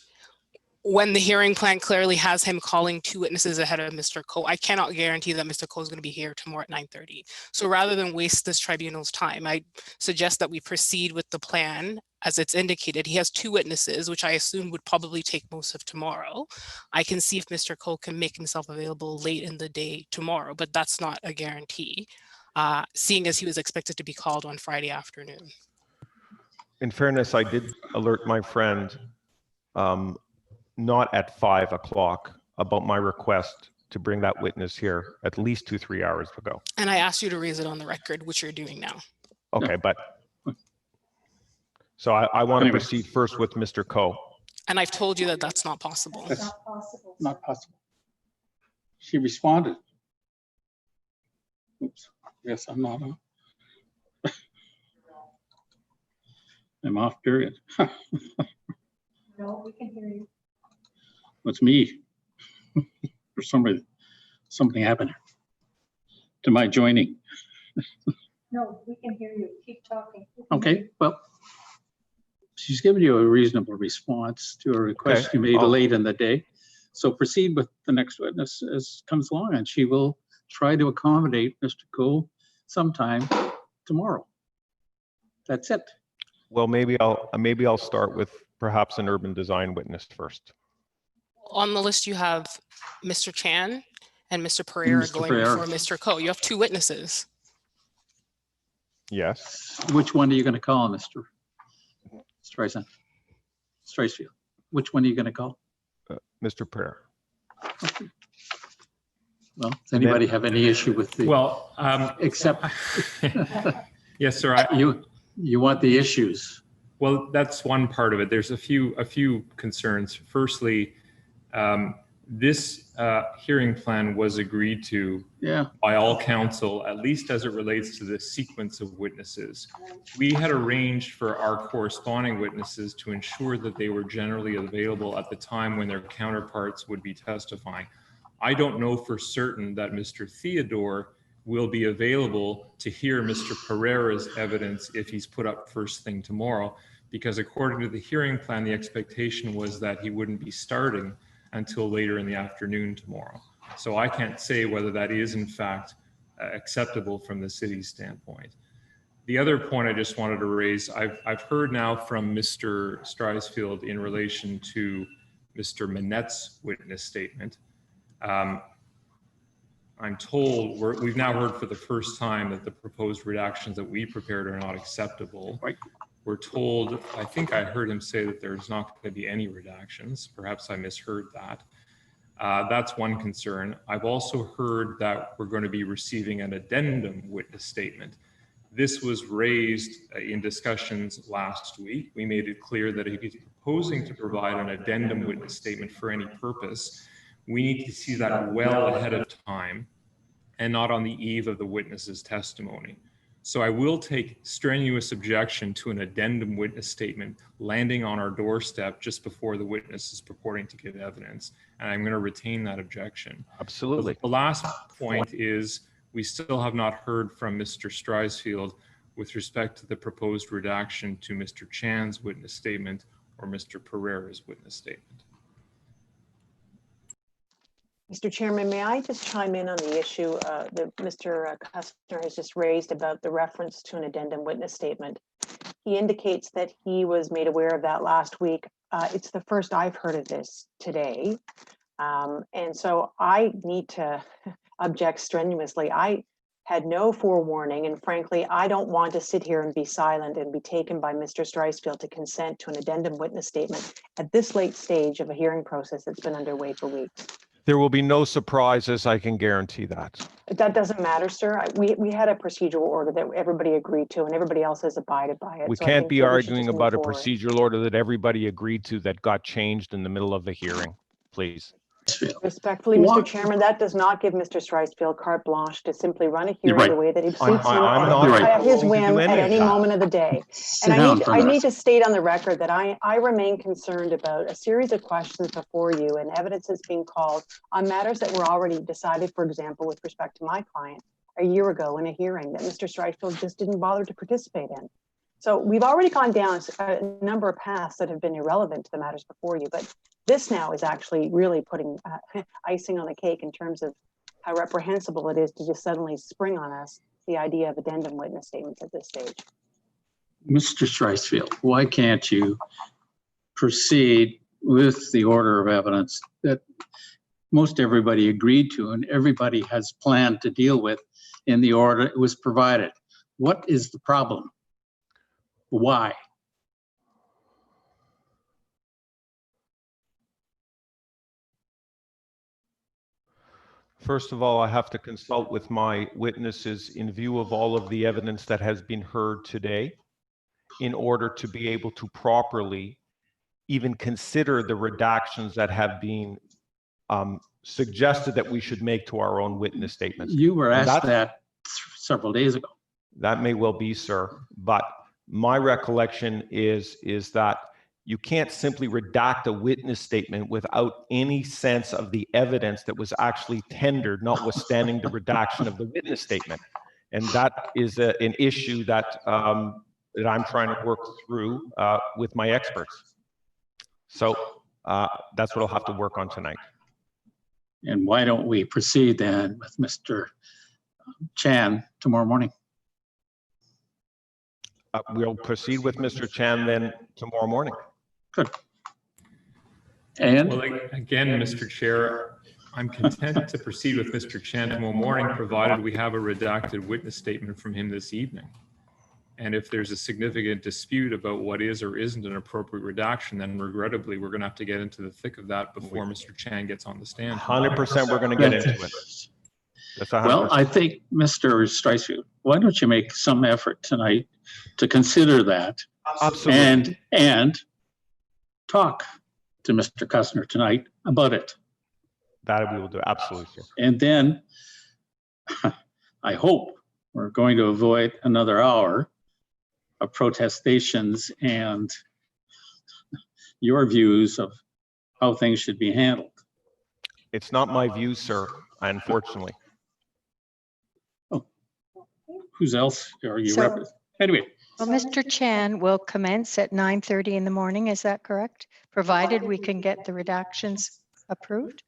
S10: when the hearing plan clearly has him calling 2 witnesses ahead of Mr. Coe, I cannot guarantee that Mr. Coe is going to be here tomorrow at 9:30. So rather than waste this tribunal's time, I suggest that we proceed with the plan as it's indicated. He has 2 witnesses, which I assume would probably take most of tomorrow. I can see if Mr. Coe can make himself available late in the day tomorrow, but that's not a guarantee, seeing as he was expected to be called on Friday afternoon.
S5: In fairness, I did alert my friend not at 5 o'clock about my request to bring that witness here at least 2-3 hours ago.
S10: And I asked you to raise it on the record, which you're doing now.
S5: Okay, but so I want to proceed first with Mr. Coe.
S10: And I've told you that that's not possible.
S2: That's
S11: Not possible.
S2: not possible. She responded. Oops. Yes, I'm not on. I'm off, period.
S11: No, we can hear you.
S2: It's me. For something happened to my joining.
S11: No, we can hear you. Keep talking.
S2: Okay, well, she's given you a reasonable response to a request you made late in the day. So proceed with the next witness as comes along, and she will try to accommodate Mr. Coe sometime tomorrow. That's it.
S5: Well, maybe I'll start with perhaps an urban design witness first.
S10: On the list, you have Mr. Chan and Mr. Pereira going before Mr. Coe. You have 2 witnesses.
S5: Yes.
S2: Which one are you going to call, Mr. Streisfield? Which one are you going to call?
S5: Mr. Pereira.
S2: Okay. Well, does anybody have any issue with the?
S6: Well,
S2: except
S6: yes, sir.
S2: You want the issues.
S6: Well, that's one part of it. There's a few concerns. Firstly, this hearing plan was agreed to by all counsel, at least as it relates to the sequence of witnesses. We had arranged for our corresponding witnesses to ensure that they were generally available at the time when their counterparts would be testifying. I don't know for certain that Mr. Theodore will be available to hear Mr. Pereira's evidence if he's put up first thing tomorrow, because according to the hearing plan, the expectation was that he wouldn't be starting until later in the afternoon tomorrow. So I can't say whether that is in fact acceptable from the city's standpoint. The other point I just wanted to raise, I've heard now from Mr. Streisfield in relation to Mr. Manette's witness statement. I'm told we've now heard for the first time that the proposed redactions that we prepared are not acceptable.
S2: Right.
S6: We're told, I think I heard him say that there's not going to be any redactions. Perhaps I misheard that. That's one concern. I've also heard that we're going to be receiving an addendum witness statement. This was raised in discussions last week. We made it clear that if he's proposing to provide an addendum witness statement for any purpose, we need to see that well ahead of time and not on the eve of the witness's testimony. So I will take strenuous objection to an addendum witness statement landing on our doorstep just before the witness is purporting to give evidence. And I'm going to retain that objection.
S5: Absolutely.
S6: The last point is we still have not heard from Mr. Streisfield with respect to the proposed redaction to Mr. Chan's witness statement or Mr. Pereira's witness statement.
S14: Mr. Chairman, may I just chime in on the issue that Mr. Kustner has just raised about the reference to an addendum witness statement? He indicates that he was made aware of that last week. It's the first I've heard of this today. And so I need to object strenuously. I had no forewarning, and frankly, I don't want to sit here and be silent and be taken by Mr. Streisfield to consent to an addendum witness statement at this late stage of a hearing process that's been underway for weeks.
S5: There will be no surprises, I can guarantee that.
S14: That doesn't matter, sir. We had a procedural order that everybody agreed to, and everybody else has abided by it.
S5: We
S14: So
S5: can't be
S14: we should
S5: arguing
S14: just
S5: about a
S14: move forward.
S5: procedural order that everybody agreed to that got changed in the middle of the hearing, please.
S14: Respectfully, Mr. Chairman, that does not give Mr. Streisfield carte blanche to simply run a hearing the way that he suits him at his whim at any moment of the day. And I need to state on the record that I remain concerned about a series of questions before you and evidence that's being called on matters that were already decided, for example, with respect to my client a year ago in a hearing that Mr. Streisfield just didn't bother to participate in. So we've already gone down a number of paths that have been irrelevant to the matters before you, but this now is actually really putting icing on the cake in terms of how reprehensible it is to just suddenly spring on us the idea of addendum witness statements at this stage.
S2: Mr. Streisfield, why can't you proceed with the order of evidence that most everybody agreed to and everybody has planned to deal with in the order it was provided? What is the problem? Why?
S5: First of all, I have to consult with my witnesses in view of all of the evidence that has been heard today in order to be able to properly even consider the redactions that have been suggested that we should make to our own witness statements.
S2: You were asked that several days ago.
S5: That may well be, sir, but my recollection is that you can't simply redact a witness statement without any sense of the evidence that was actually tendered, notwithstanding the redaction of the witness statement. And that is an issue that, that I'm trying to work through with my experts. So that's what I'll have to work on tonight.
S2: And why don't we proceed then with Mr. Chan tomorrow morning?
S5: We'll proceed with Mr. Chan then tomorrow morning.
S2: Good. And
S6: well, again, Mr. Chair, I'm content to proceed with Mr. Chan tomorrow morning, provided we have a redacted witness statement from him this evening. And if there's a significant dispute about what is or isn't an appropriate redaction, then regrettably, we're going to have to get into the thick of that before Mr. Chan gets on the stand.
S5: 100% we're going to get into it. That's 100%.
S2: Well, I think, Mr. Streisfield, why don't you make some effort tonight to consider that?
S5: Absolutely.
S2: And talk to Mr. Kussner tonight about it.
S5: That we will do, absolutely, sir.
S2: And then I hope we're going to avoid another hour of protestations and your views of how things should be handled.
S5: It's not my view, sir, unfortunately.
S2: Oh, whose else are you representing? Anyway.
S3: Well, Mr. Chan will commence at 9:30 in the morning, is that correct? Provided we can get the redactions approved?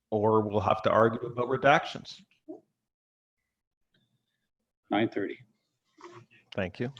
S5: Or we'll have to argue about redactions.
S2: 9:30.
S5: Thank you.